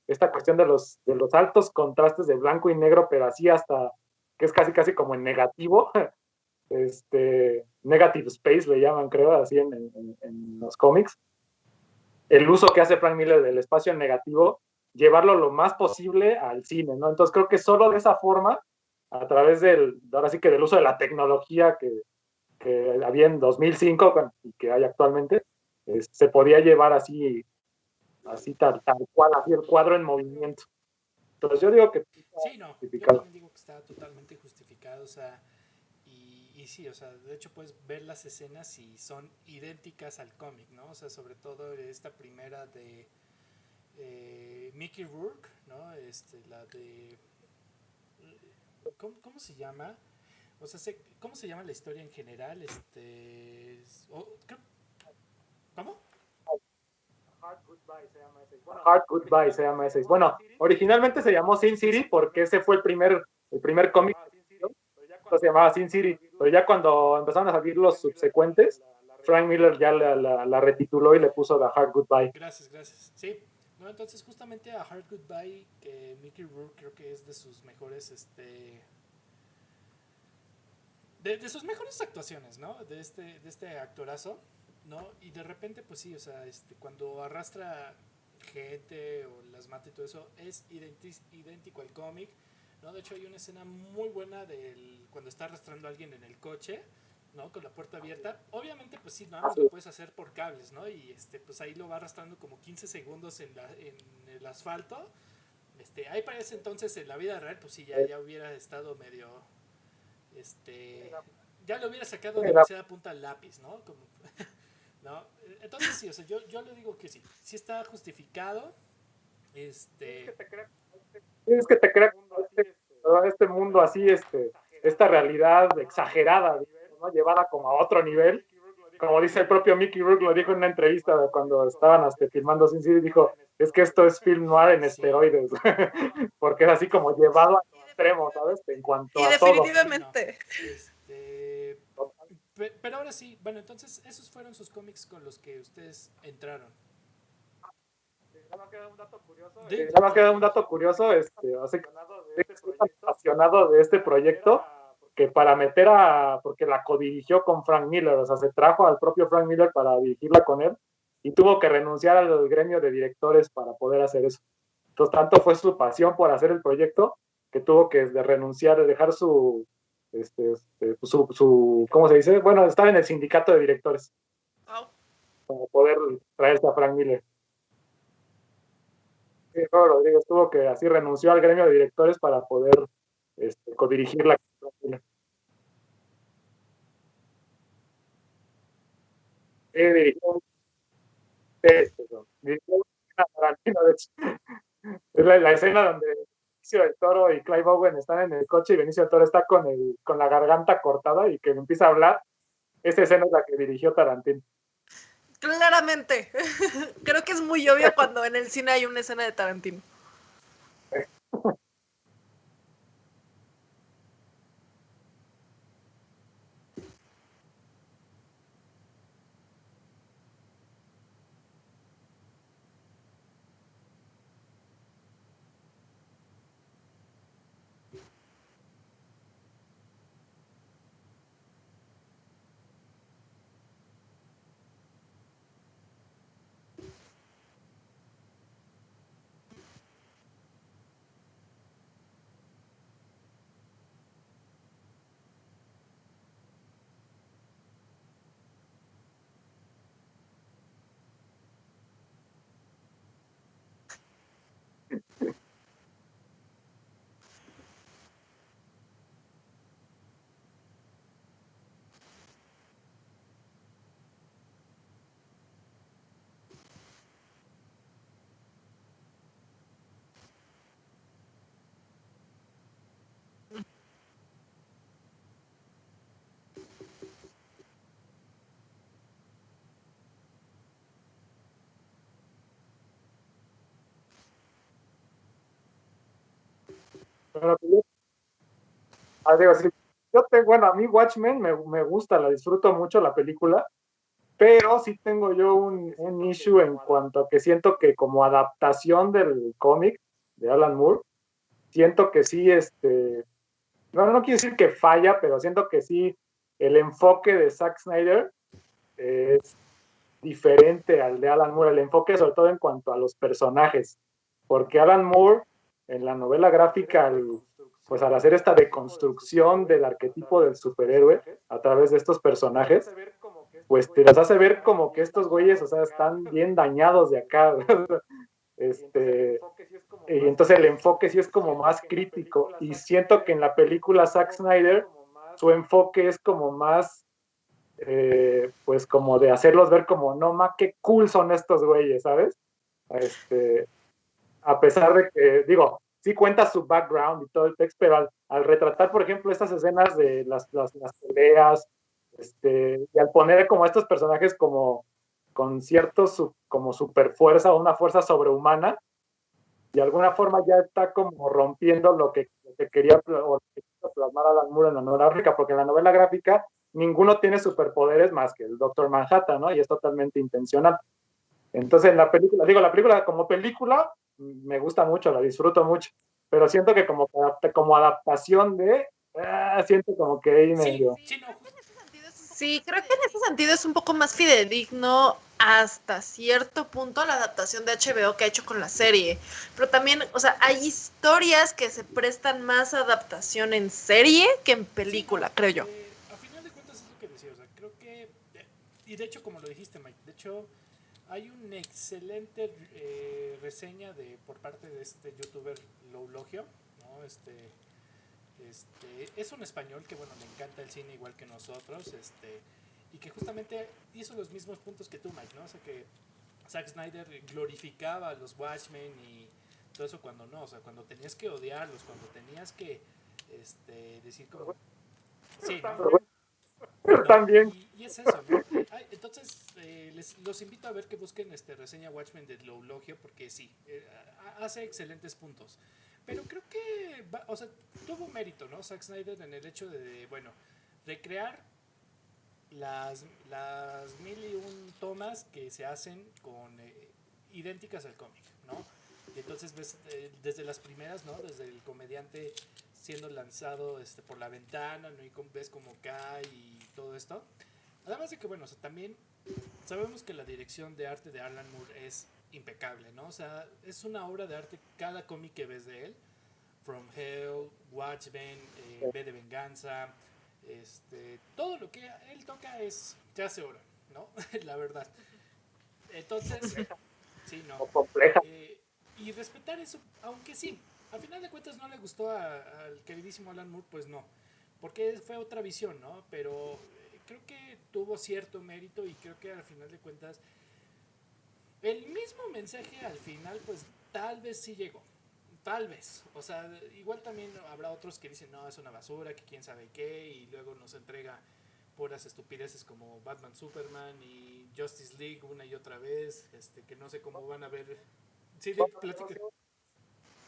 esta cuestión de los altos contrastes de blanco y negro, pero así hasta que es casi como en negativo, negative space le llaman, creo, así en los cómics. El uso que hace Frank Miller del espacio negativo, llevarlo lo más posible al cine, ¿no? Entonces creo que solo de esa forma, a través ahora sí que del uso de la tecnología que había en 2005 y que hay actualmente, se podía llevar así tal cual, así el cuadro en movimiento. Entonces yo digo que sí, no, yo también digo que está totalmente justificado, o sea, y sí, o sea, de hecho puedes ver las escenas y son idénticas al cómic, ¿no? O sea, sobre todo esta primera de Mickey Rourke, ¿no? La de... ¿Cómo se llama? O sea, ¿cómo se llama la historia en general? ¿Cómo? Hard Goodbye se llama ese. Bueno, originalmente se llamó Sin City porque ese fue el primer cómic, se llamaba Sin City. pero ya cuando empezaron a salir los subsecuentes, Frank Miller ya la retituló y le puso The Hard Goodbye. Gracias, gracias. Sí. No, entonces justamente a Hard Goodbye, que Mickey Rourke creo que es de sus mejores, de sus mejores actuaciones, ¿no? De este actorazo, ¿no? Y de repente, pues sí, o sea, cuando arrastra gente o las mata y todo eso, es idéntico al cómic, ¿no? De hecho hay una escena muy buena cuando está arrastrando a alguien en el coche, ¿no? Con la puerta abierta. Obviamente, pues sí, nada más lo puedes hacer por cables, ¿no? Y pues ahí lo va arrastrando como 15 segundos en el asfalto. Ahí parece entonces en la vida real, pues sí, ya hubiera estado medio, ya lo hubiera sacado demasiada punta al lápiz, ¿no? Como, ¿no? Entonces sí, o sea, yo le digo que sí está justificado. Es que te crea este mundo así, esta realidad exagerada, ¿no? Llevada como a otro nivel. Como dice el propio Mickey Rourke, lo dijo en una entrevista cuando estaban filmando Sin City, dijo, es que esto es film noir en esteroides, porque es así como llevado a extremo, ¿sabes? En cuanto a definitivamente. todo. Pero ahora sí, bueno, entonces esos fueron sus cómics con los que ustedes entraron. Ya me queda un dato curioso, estoy apasionado de este proyecto, que para porque la codirigió con Frank Miller, o sea, se trajo al propio Frank Miller para dirigirla con él, y tuvo que renunciar al gremio de directores para poder hacer eso. Entonces, tanto fue su pasión por hacer el proyecto, que tuvo que renunciar, dejar ¿cómo se dice? Bueno, estar en el sindicato de directores, para poder traerse a Frank Miller. Robert Rodríguez tuvo que así renunció al gremio de directores para poder codirigir la película. Dirigió a Tarantino, de hecho. Es la escena donde Benicio del Toro y Clive Owen están en el coche y Benicio del Toro está con la garganta cortada y que empieza a hablar. Esa escena es la que dirigió Tarantino. Claramente. Creo que es muy obvio cuando en el cine hay una escena de Tarantino. Pero digo, sí, bueno, a mí Watchmen me gusta, la disfruto mucho la película, pero sí tengo yo un issue en cuanto a que siento que como adaptación del cómic de Alan Moore, siento que sí, no quiero decir que falla, pero siento que sí, el enfoque de Zack Snyder es diferente al de Alan Moore, el enfoque sobre todo en cuanto a los personajes, porque Alan Moore en la novela gráfica, pues al hacer esta deconstrucción del arquetipo del superhéroe a través de estos personajes, pues te las hace ver como que estos güeyes, o sea, están bien dañados de acá. Y entonces el enfoque sí es como más crítico, y siento que en la película Zack Snyder su enfoque es como más pues como de hacerlos ver como no ma, qué cool son estos güeyes, ¿sabes? A pesar de que, digo, sí cuenta su background y todo el texto, pero al retratar, por ejemplo, estas escenas de las peleas, y al poner como estos personajes como con ciertos como super fuerza o una fuerza sobrehumana, de alguna forma ya está como rompiendo lo que quería o lo que quiso plasmar Alan Moore en la novela gráfica, porque en la novela gráfica ninguno tiene superpoderes más que el Doctor Manhattan, ¿no? Y es totalmente intencional. Entonces, en la película, digo, la película como película me gusta mucho, la disfruto mucho, pero siento que como adaptación siento como que ahí Sí, medio. sí, no, Sí, creo que en ese sentido es un poco más fidedigno hasta cierto punto la adaptación de HBO que ha hecho con la serie. Pero también, o sea, hay historias que se prestan más a adaptación en serie que en sí, película, no. creo yo. A final de cuentas es lo que decía, o sea, creo que, y de hecho como lo dijiste Mike, de hecho hay una excelente reseña por parte de este youtuber Loulogio, ¿no? Es un español que bueno, le encanta el cine igual que nosotros, y que justamente hizo los mismos puntos que tú, Mike, ¿no? O sea que Zack Snyder glorificaba a los Watchmen y todo eso cuando no, o sea, cuando tenías que odiarlos, cuando tenías que decir como, sí, ¿no? Pero No, también, y es eso, ¿no? Entonces, los invito a ver que busquen reseña Watchmen de Loulogio, porque sí, hace excelentes puntos. Pero creo que, o sea, tuvo mérito, ¿no? Zack Snyder en el hecho bueno, recrear las mil y un tomas que se hacen con idénticas al cómic, ¿no? Y entonces ves desde las primeras, ¿no? Desde el comediante siendo lanzado por la ventana, ¿no? Y ves cómo cae y todo esto. Además de que, bueno, o sea, también sabemos que la dirección de arte de Alan Moore es impecable, ¿no? O sea, es una obra de arte cada cómic que ves de él. From Hell, Watchmen, V de Venganza, todo lo que él toca te hace oro, ¿no? La verdad. Entonces, sí, no. o compleja. Y respetar eso, aunque sí, al final de cuentas no le gustó al queridísimo Alan Moore, pues no, porque fue otra visión, ¿no? Pero creo que tuvo cierto mérito y creo que al final de cuentas el mismo mensaje al final, pues tal vez sí llegó. Tal vez. O sea, igual también habrá otros que dicen, no, es una basura, que quién sabe qué, y luego nos entrega puras estupideces como Batman Superman y Justice League una y otra vez, que no sé cómo van a ver. Sí, platica.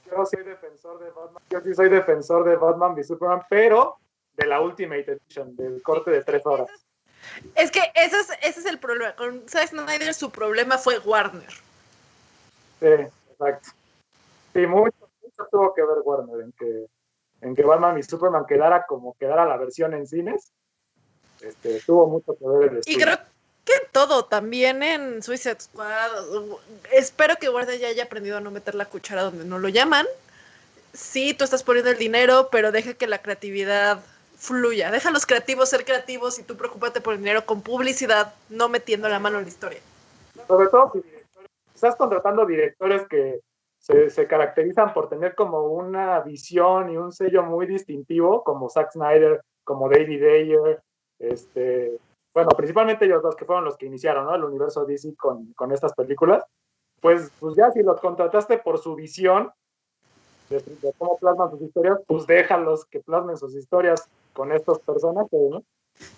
Yo soy defensor de Batman. Yo sí soy defensor de Batman v Superman, pero de la Ultimate Edition, del Sí, corte de 3 horas. Es que ese es el problema. Con Zack Snyder su problema fue Warner. Sí, exacto. Sí, mucho tuvo que ver Warner en que Batman v Superman quedara la versión en cines. Tuvo mucho que ver el Y estudio. creo que todo, también en Suicide Squad. Espero que Warner ya haya aprendido a no meter la cuchara donde no lo llaman. Sí, tú estás poniendo el dinero, pero deja que la creatividad fluya. Deja a los creativos ser creativos y tú preocúpate por el dinero con publicidad, no metiendo Así la es. mano en la historia. Sobre todo si estás contratando directores que se caracterizan por tener como una visión y un sello muy distintivo, como Zack Snyder, como David Ayer, bueno, principalmente ellos dos que fueron los que iniciaron, ¿no? El universo DC con estas películas, pues ya si los contrataste por su visión de cómo plasman sus historias, pues déjalos que plasmen sus historias con estos personajes, ¿no?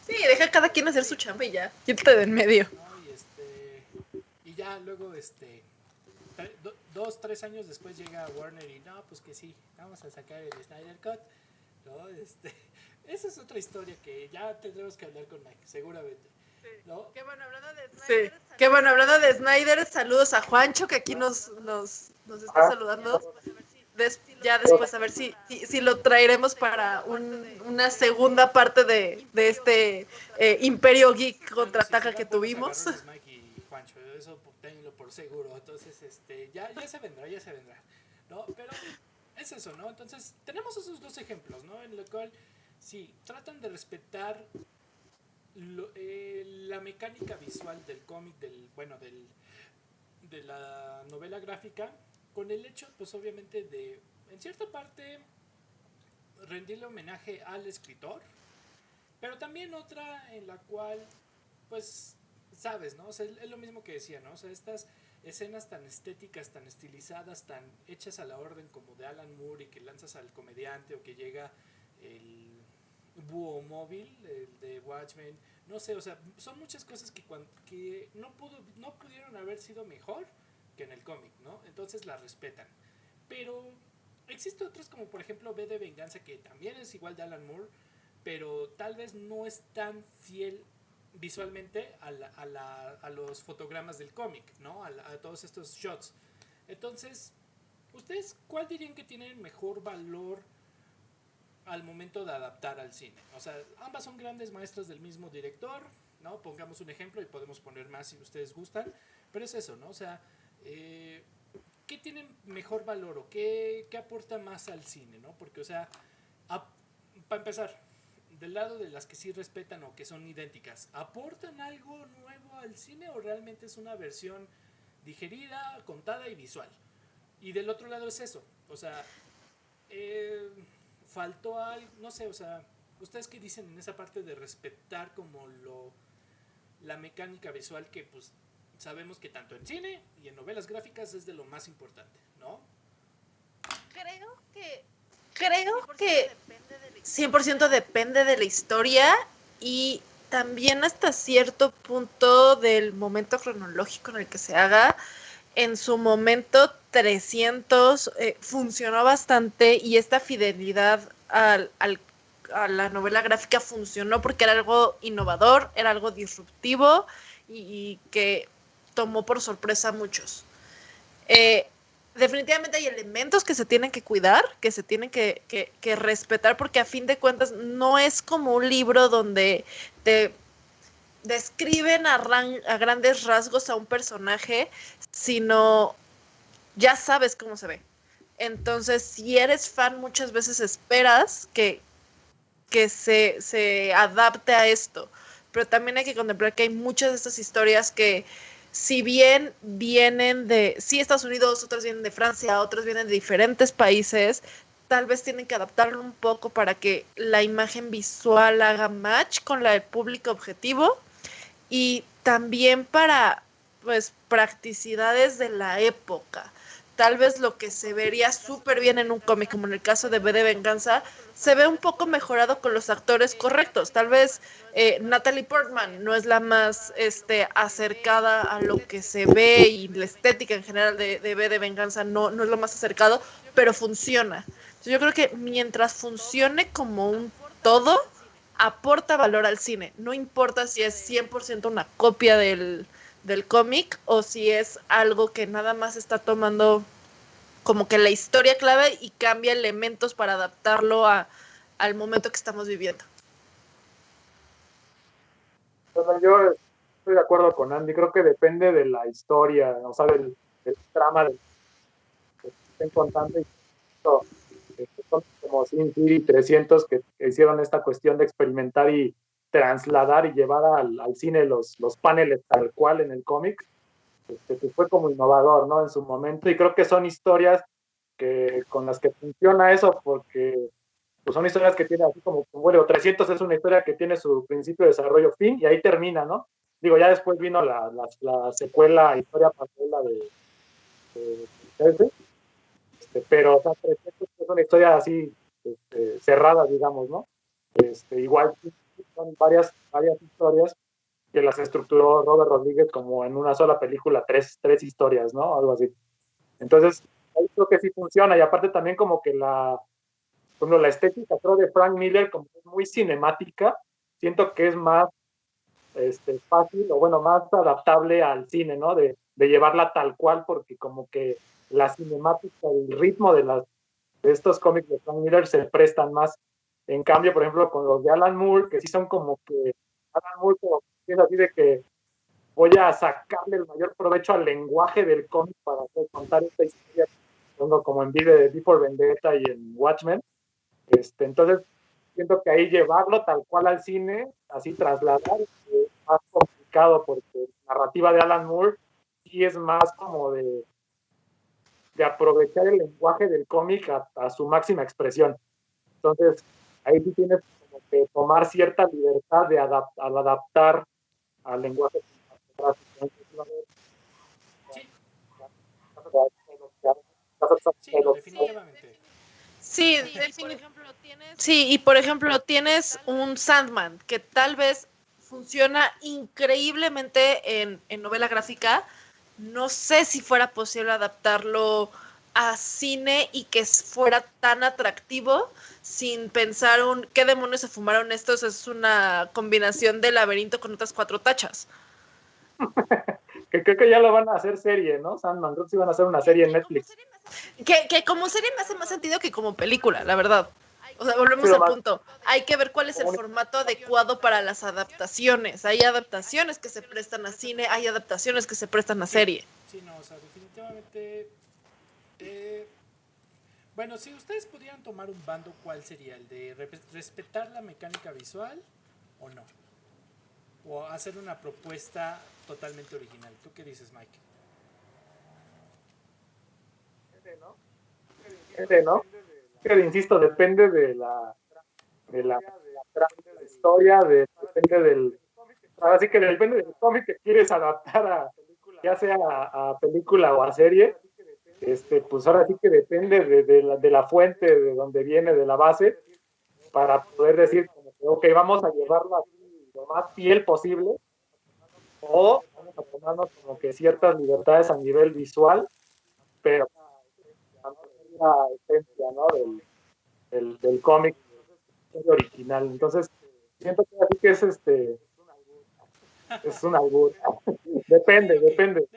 Sí, deja a cada quien hacer su chamba y ya. Quítate de en medio. ¿No? Y ya luego, 2, 3 años después llega Warner y no, pues que sí, vamos a sacar el Snyder Cut, ¿no? Esa es otra historia que ya tendremos que hablar con Mike, seguramente, ¿no? Qué bueno, hablando de Snyder. Sí. Qué bueno, hablando de Snyder, saludos a Juancho, que aquí nos está saludando. Ya después a ver si lo traeremos para una segunda parte de este Imperio Geek Sí, sí, contraataca que buenos tuvimos. agarrones Mike y Juancho, eso tenlo por seguro. Entonces, ya se vendrá, ya se vendrá, ¿no? Pero es eso, ¿no? Entonces, tenemos esos dos ejemplos, ¿no? En lo cual, sí, tratan de respetar la mecánica visual del cómic, bueno, de la novela gráfica, con el hecho, pues obviamente, en cierta parte, rendirle homenaje al escritor, pero también otra en la cual, pues, sabes, ¿no? O sea, es lo mismo que decía, ¿no? O sea, estas escenas tan estéticas, tan estilizadas, tan hechas a la orden como de Alan Moore y que lanzas al comediante o que llega el búho móvil, el de Watchmen, no sé, o sea, son muchas cosas que no pudieron haber sido mejor que en el cómic, ¿no? Entonces las respetan. pero existen otros como por ejemplo V de Venganza, que también es igual de Alan Moore, pero tal vez no es tan fiel visualmente a los fotogramas del cómic, ¿no? A todos estos shots. Entonces, ¿ustedes cuál dirían que tiene mejor valor al momento de adaptar al cine? O sea, ambas son grandes maestras del mismo director, ¿no? Pongamos un ejemplo y podemos poner más si ustedes gustan, pero es eso, ¿no? O sea, ¿qué tiene mejor valor o qué aporta más al cine, ¿no? Porque, o sea, para empezar, del lado de las que sí respetan o que son idénticas, ¿aportan algo nuevo al cine o realmente es una versión digerida, contada y visual? Y del otro lado es eso, o sea, faltó algo, no sé, o sea, ¿ustedes qué dicen en esa parte de respetar como la mecánica visual que pues sabemos que tanto en cine y en novelas gráficas es de lo más importante, ¿no? Creo que 100% depende de la historia y también hasta cierto punto del momento cronológico en el que se haga. En su momento 300 funcionó bastante y esta fidelidad a la novela gráfica funcionó porque era algo innovador, era algo disruptivo y que tomó por sorpresa a muchos. Definitivamente hay elementos que se tienen que cuidar, que se tienen que respetar, porque a fin de cuentas no es como un libro donde te describen a grandes rasgos a un personaje, sino ya sabes cómo se ve. Entonces, si eres fan, muchas veces esperas que se adapte a esto. Pero también hay que contemplar que hay muchas de estas historias que, si bien vienen de, sí, Estados Unidos, otras vienen de Francia, otras vienen de diferentes países, tal vez tienen que adaptarlo un poco para que la imagen visual haga match con la del público objetivo y también para, pues, practicidades de la época. Tal vez lo que se vería súper bien en un cómic, como en el caso de V de Venganza, se ve un poco mejorado con los actores correctos. Tal vez Natalie Portman no es la más acercada a lo que se ve y la estética en general de V de Venganza no es lo más acercado, pero funciona. Entonces yo creo que mientras funcione como un todo, aporta valor al cine. No importa si es 100% una copia del cómic o si es algo que nada más está tomando como que la historia clave y cambia elementos para adaptarlo al momento que estamos viviendo. Bueno, yo estoy de acuerdo con Andy, creo que depende de la historia, o sea, del trama que estén contando. Y son como Sin City 300 que hicieron esta cuestión de experimentar y trasladar y llevar al cine los paneles tal cual en el cómic, que fue como innovador, ¿no? En su momento, y creo que son historias con las que funciona eso, porque pues son historias que tienen así como, bueno, 300 es una historia que tiene su principio, desarrollo, fin, y ahí termina, ¿no? Digo, ya después vino la secuela, historia paralela de pero, o sea, 300 es una historia así, cerrada, digamos, ¿no? Igual son varias historias que las estructuró Robert Rodríguez como en una sola película, tres historias, ¿no? Algo así. Entonces, ahí creo que sí funciona, y aparte también como que la estética, creo, de Frank Miller, como es muy cinemática, siento que es más fácil, o bueno, más adaptable al cine, ¿no? De llevarla tal cual, porque como que la cinemática, el ritmo de estos cómics de Frank Miller se prestan más. En cambio, por ejemplo, con los de Alan Moore, que sí son como que Alan Moore como que es así de que voy a sacarle el mayor provecho al lenguaje del cómic para contar esta historia, como en Before Vendetta y en Watchmen. Entonces, siento que ahí llevarlo tal cual al cine, así trasladar, es más complicado porque la narrativa de Alan Moore sí es más como de aprovechar el lenguaje del cómic a su máxima expresión. Entonces, ahí sí tienes como que tomar cierta libertad al adaptar al lenguaje cinematográfico. Sí, sí, no, definitivamente. Sí, sí, y por ejemplo tienes un Sandman que tal vez funciona increíblemente en novela gráfica. No sé si fuera posible adaptarlo a cine y que fuera tan atractivo sin pensar ¿qué demonios se fumaron estos? Es una combinación de Laberinto con otras 4 tachas. Que creo que ya lo van a hacer serie, ¿no? Sandman, creo que sí van a hacer una serie en Netflix. Que como serie me hace más sentido que como película, la verdad. O sea, volvemos Sí, al punto. Hay que ver cuál es el formato adecuado para las adaptaciones. Hay adaptaciones que se prestan a cine, hay adaptaciones que se prestan a serie. Sí, no, o sea, definitivamente... bueno, si ustedes pudieran tomar un bando, ¿cuál sería? ¿El de respetar la mecánica visual o no? O hacer una propuesta totalmente original. ¿Tú qué dices, Mike? ¿No? Pero insisto, depende de la historia, depende del... Ahora sí que depende del cómic que quieres adaptar ya sea a película o a serie. Pues ahora sí que depende de la fuente, de donde viene, de la base, para poder decir, como que, ok, vamos a llevarlo así lo más fiel posible, o vamos a tomarnos como que ciertas libertades a nivel visual, pero la esencia, ¿no? del cómic original. Entonces, siento que así que es un albur. Depende, Okay. depende.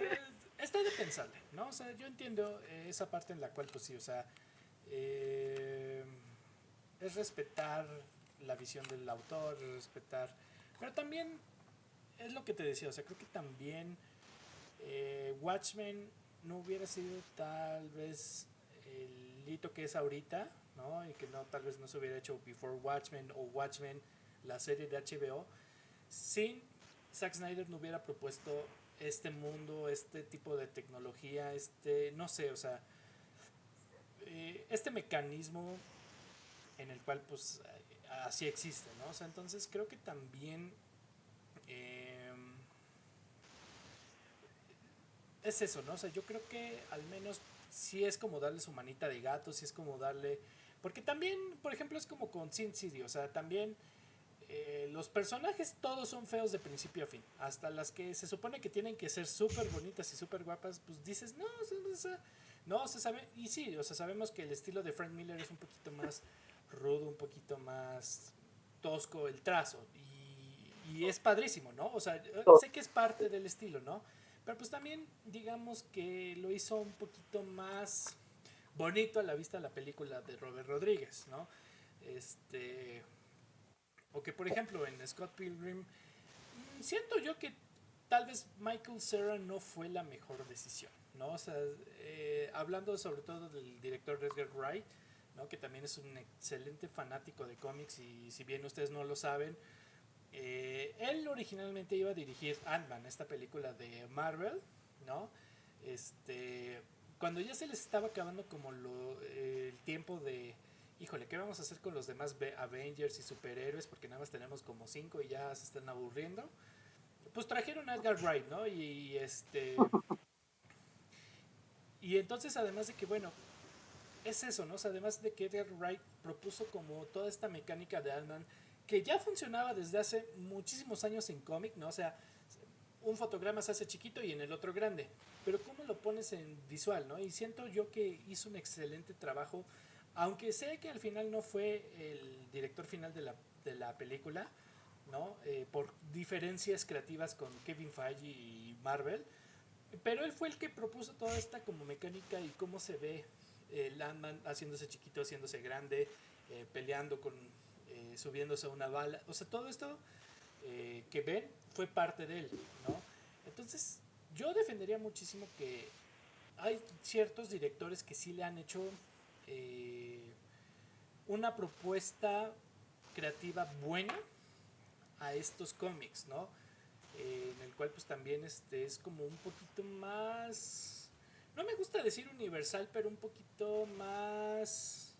Está de pensarle, ¿no? O sea, yo entiendo esa parte en la cual, pues sí, o sea, es respetar la visión del autor, es respetar, pero también es lo que te decía, o sea, creo que también Watchmen no hubiera sido tal vez el hito que es ahorita, ¿no? Y que no, tal vez no se hubiera hecho Before Watchmen o Watchmen, la serie de HBO, sin Zack Snyder no hubiera propuesto este mundo, este tipo de tecnología, no sé, o sea, este mecanismo en el cual pues así existe, ¿no? O sea, entonces creo que también es eso, ¿no? O sea, yo creo que al menos sí es como darle su manita de gato, sí es como darle... Porque también, por ejemplo, es como con Sin City, o sea, también los personajes todos son feos de principio a fin. Hasta las que se supone que tienen que ser súper bonitas y súper guapas, pues dices, no, o sea, no, se sabe. Y sí, o sea, sabemos que el estilo de Frank Miller es un poquito más rudo, un poquito más tosco el trazo. Y es padrísimo, ¿no? O sea, sé que es parte del estilo, ¿no? Pero pues también, digamos que lo hizo un poquito más bonito a la vista de la película de Robert Rodríguez, ¿no? O que por ejemplo en Scott Pilgrim, siento yo que tal vez Michael Cera no fue la mejor decisión, ¿no? O sea, hablando sobre todo del director Edgar Wright, ¿no? Que también es un excelente fanático de cómics y si bien ustedes no lo saben, él originalmente iba a dirigir Ant-Man, esta película de Marvel, ¿no? Cuando ya se les estaba acabando como el tiempo de, híjole, ¿qué vamos a hacer con los demás Avengers y superhéroes? Porque nada más tenemos como 5 y ya se están aburriendo. Pues trajeron a Edgar Wright, ¿no? Y entonces además de que, bueno, es eso, ¿no? O sea, además de que Edgar Wright propuso como toda esta mecánica de Ant-Man que ya funcionaba desde hace muchísimos años en cómic, ¿no? O sea, un fotograma se hace chiquito y en el otro grande, pero ¿cómo lo pones en visual, no? Y siento yo que hizo un excelente trabajo, aunque sé que al final no fue el director final de la película, ¿no? Por diferencias creativas con Kevin Feige y Marvel, pero él fue el que propuso toda esta como mecánica y cómo se ve Landman haciéndose chiquito, haciéndose grande, peleando con, subiéndose a una bala. O sea, todo esto que ven fue parte de él, ¿no? Entonces, yo defendería muchísimo que hay ciertos directores que sí le han hecho una propuesta creativa buena a estos cómics, ¿no? En el cual pues también es como un poquito más, no me gusta decir universal, pero un poquito más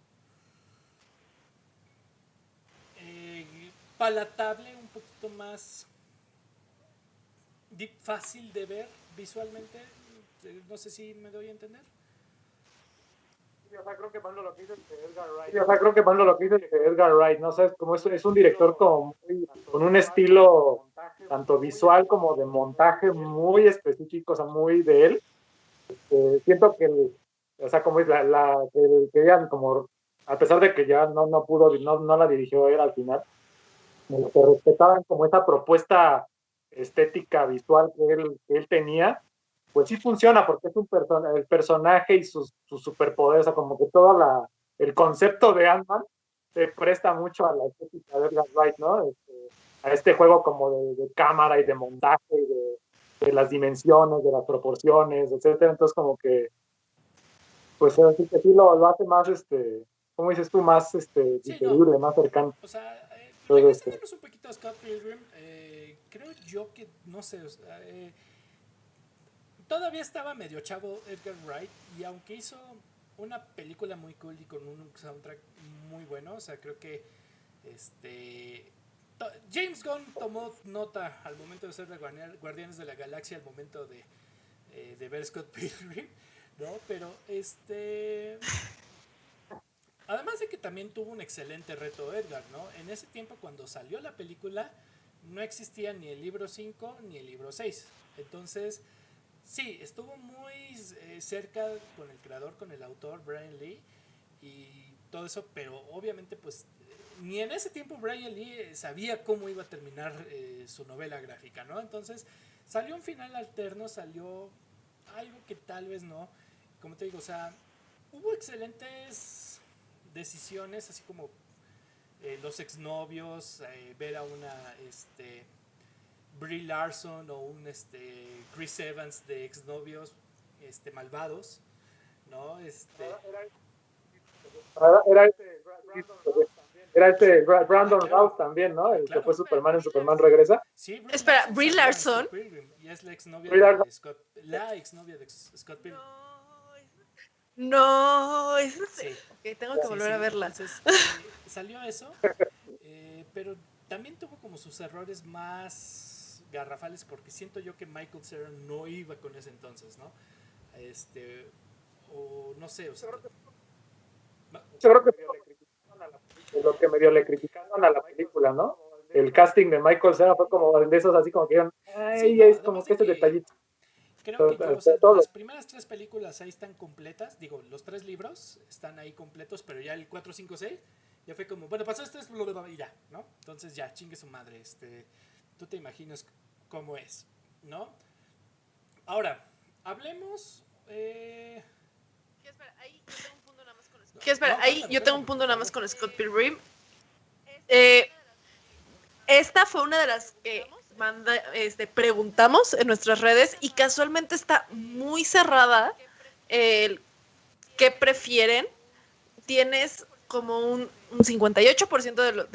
palatable, un poquito más fácil de ver visualmente. No sé si me doy a entender. O sea, creo que Pablo lo que dice es Edgar Wright. Sí, o sea, creo que Pablo lo que dice es Edgar Wright, ¿no? O sea, como es un director con un estilo tanto visual como de montaje muy específico, o sea, muy de él. Siento que o sea, como es que querían como, a pesar de que ya no pudo, no la dirigió él al final, como que respetaban como esa propuesta estética visual que él tenía, pues sí funciona porque es el personaje y sus superpoderes, o sea, como que todo el concepto de Ant-Man se presta mucho a la estética de Edgar Wright, ¿no? A este juego como de cámara y de montaje y de las dimensiones, de las proporciones, etcétera. Entonces como que pues así que sí lo hace más, ¿cómo dices tú? Más Sí, no. digerible, más cercano. O sea, Entonces, regresándonos un poquito a Scott Pilgrim, creo yo que, no sé, o sea, todavía estaba medio chavo Edgar Wright y aunque hizo una película muy cool y con un soundtrack muy bueno, o sea, creo que este James Gunn tomó nota al momento de ser de Guardianes de la Galaxia, al momento de ver Scott Pilgrim, ¿no? Pero además de que también tuvo un excelente reto Edgar, ¿no? En ese tiempo cuando salió la película no existía ni el libro 5 ni el libro 6. Entonces, sí, estuvo muy cerca con el creador, con el autor Brian Lee y todo eso, pero obviamente pues ni en ese tiempo Brian Lee sabía cómo iba a terminar su novela gráfica, ¿no? Entonces salió un final alterno, salió algo que tal vez no, como te digo, o sea, hubo excelentes decisiones, así como los exnovios, ver a una Brie Larson o un Chris Evans de exnovios malvados, ¿no? era Brandon Claro, Routh también, ¿no? El que claro. fue Superman en Superman Regresa. Sí, Brie Espera, Larson Brie salía en Larson. Scott Pilgrim y es la exnovia Brie Larson, de Scott, la exnovia de Scott Pilgrim. No, es Sí, ok, tengo que sí, volver a sí. verla. Entonces salió eso, pero también tuvo como sus errores más garrafales porque siento yo que Michael Cera no iba con ese entonces, ¿no? O no sé, o sea, yo creo que lo que medio le criticaron a la película, ¿no? El casting de Michael Cera fue como de esos así como que dijeron, sí, ay, no, es como además que de ese que detallito. creo que yo, o sea, Todo. las primeras tres películas ahí están completas, digo, los tres libros están ahí completos, pero ya el 4 5 6 ya fue como, bueno, pasó esto y ya, ¿no? Entonces ya, chingue su madre, tú te imaginas cómo es, ¿no? Ahora, hablemos... Ahí yo tengo un Cuéntame, punto por nada más favor. con Scott Pilgrim. Eh, Esta fue una de las que preguntamos en nuestras redes y casualmente está muy cerrada el qué prefieren. Tienes como un 58%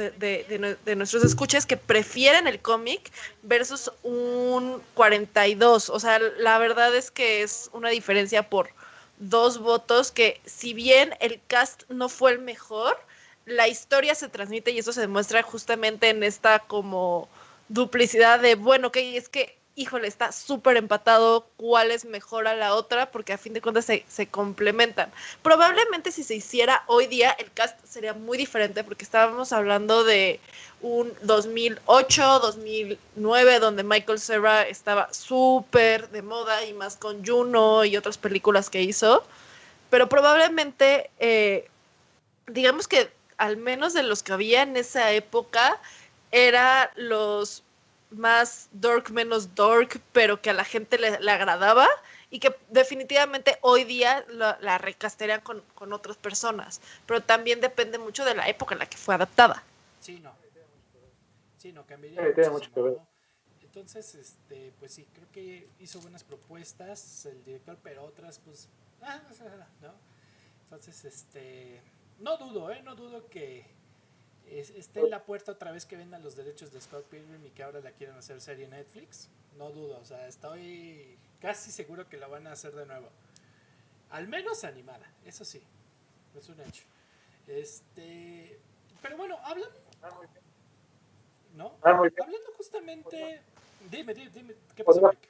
de nuestros escuchas que prefieren el cómic versus un 42%. O sea, la verdad es que es una diferencia por 2 votos que si bien el cast no fue el mejor, la historia se transmite y eso se demuestra justamente en esta como duplicidad de, bueno, ok, es que híjole, está súper empatado cuál es mejor a la otra, porque a fin de cuentas se complementan. Probablemente si se hiciera hoy día, el cast sería muy diferente, porque estábamos hablando de un 2008, 2009, donde Michael Cera estaba súper de moda, y más con Juno y otras películas que hizo, pero probablemente, digamos que al menos de los que había en esa época, era los más dork, menos dork, pero que a la gente le agradaba y que definitivamente hoy día la recastearían con otras personas. Pero también depende mucho de la época en la que fue adaptada. Sí, no. Sí, no, cambiaría Tiene mucho que muchísimo, ver. ¿no? Entonces, pues sí, creo que hizo buenas propuestas el director, pero otras, pues, ¿no? Entonces, no dudo, no dudo que esté en la puerta otra vez que vendan los derechos de Scott Pilgrim y que ahora la quieran hacer serie Netflix. No dudo, o sea, estoy casi seguro que la van a hacer de nuevo. Al menos animada, eso sí, es un hecho. Pero bueno, hablando, ¿no? Muy bien. Hablando justamente, dime, ¿qué pasó, Podría Mike?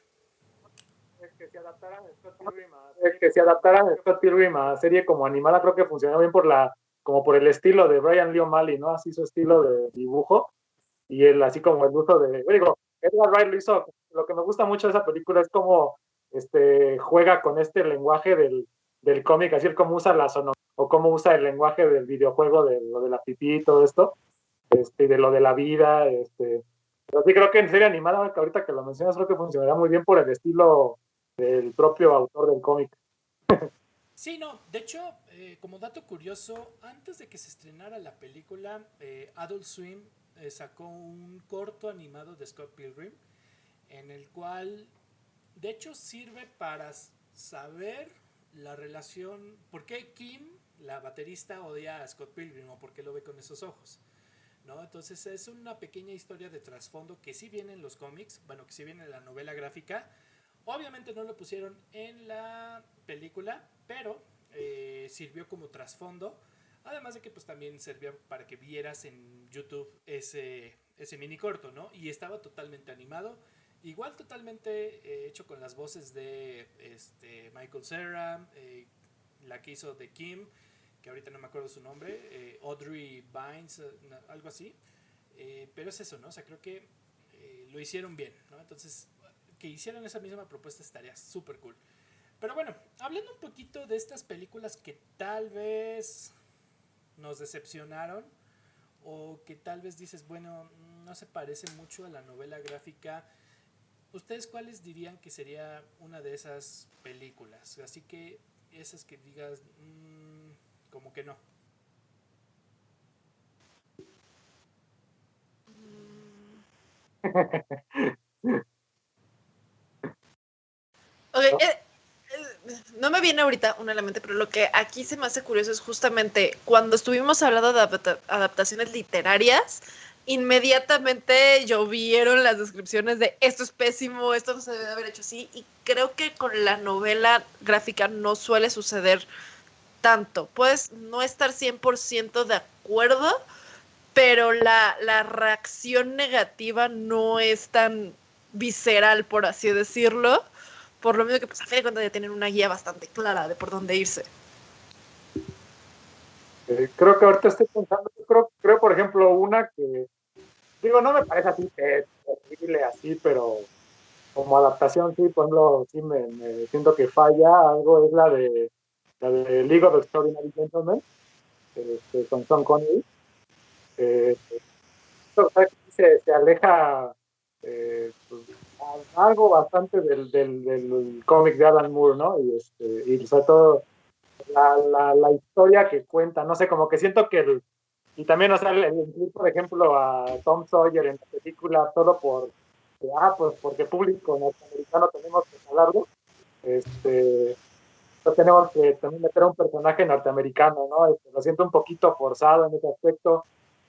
que se adaptaran a Scott Pilgrim a serie como animada, creo que funcionó bien como por el estilo de Brian Lee O'Malley, ¿no? Así su estilo de dibujo y así como el uso digo, Edgar Wright lo hizo. Lo que me gusta mucho de esa película es como juega con este lenguaje del cómic, así como usa la sonoridad o cómo usa el lenguaje del videojuego, de lo de la pipí y todo esto, de lo de la vida, pero sí creo que en serie animada, que ahorita que lo mencionas, creo que funcionará muy bien por el estilo del propio autor del cómic. Sí, no, de hecho, como dato curioso, antes de que se estrenara la película, Adult Swim sacó un corto animado de Scott Pilgrim, en el cual, de hecho, sirve para saber la relación, por qué Kim, la baterista, odia a Scott Pilgrim o por qué lo ve con esos ojos, ¿no? Entonces es una pequeña historia de trasfondo que sí viene en los cómics, bueno, que sí viene en la novela gráfica. Obviamente no lo pusieron en la película, pero sirvió como trasfondo. Además de que pues también servía para que vieras en YouTube ese mini corto, ¿no? Y estaba totalmente animado. Igual totalmente hecho con las voces de Michael Cera, la que hizo de Kim, que ahorita no me acuerdo su nombre, Audrey Bynes, algo así. Pero es eso, ¿no? O sea, creo que lo hicieron bien, ¿no? Entonces, que hicieran esa misma propuesta estaría súper cool. Pero bueno, hablando un poquito de estas películas que tal vez nos decepcionaron o que tal vez dices, bueno, no se parece mucho a la novela gráfica, ¿ustedes cuáles dirían que sería una de esas películas? Así que esas que digas, como que no. Ok, no me viene ahorita una a la mente, pero lo que aquí se me hace curioso es justamente cuando estuvimos hablando de adaptaciones literarias, inmediatamente llovieron las descripciones de esto es pésimo, esto no se debe haber hecho así, y creo que con la novela gráfica no suele suceder tanto. Puedes no estar 100% de acuerdo, pero la reacción negativa no es tan visceral, por así decirlo. Por lo mismo que, pues, a fin de cuentas ya tienen una guía bastante clara de por dónde irse. Creo que ahorita estoy pensando, creo, por ejemplo, una que, digo, no me parece así terrible, así, pero como adaptación, sí, por ejemplo, sí me siento que falla algo, es la de League of Extraordinary Gentlemen, con Sean Connery. Eh, o sea, se aleja pues, algo bastante del cómic de Alan Moore, ¿no? Y sobre todo la historia que cuenta, no sé, como que siento que y también, o sea, el incluir, por ejemplo, a Tom Sawyer en la película solo pues porque público norteamericano tenemos que hablarlo, pues tenemos que también meter a un personaje norteamericano, ¿no? Lo siento un poquito forzado en ese aspecto,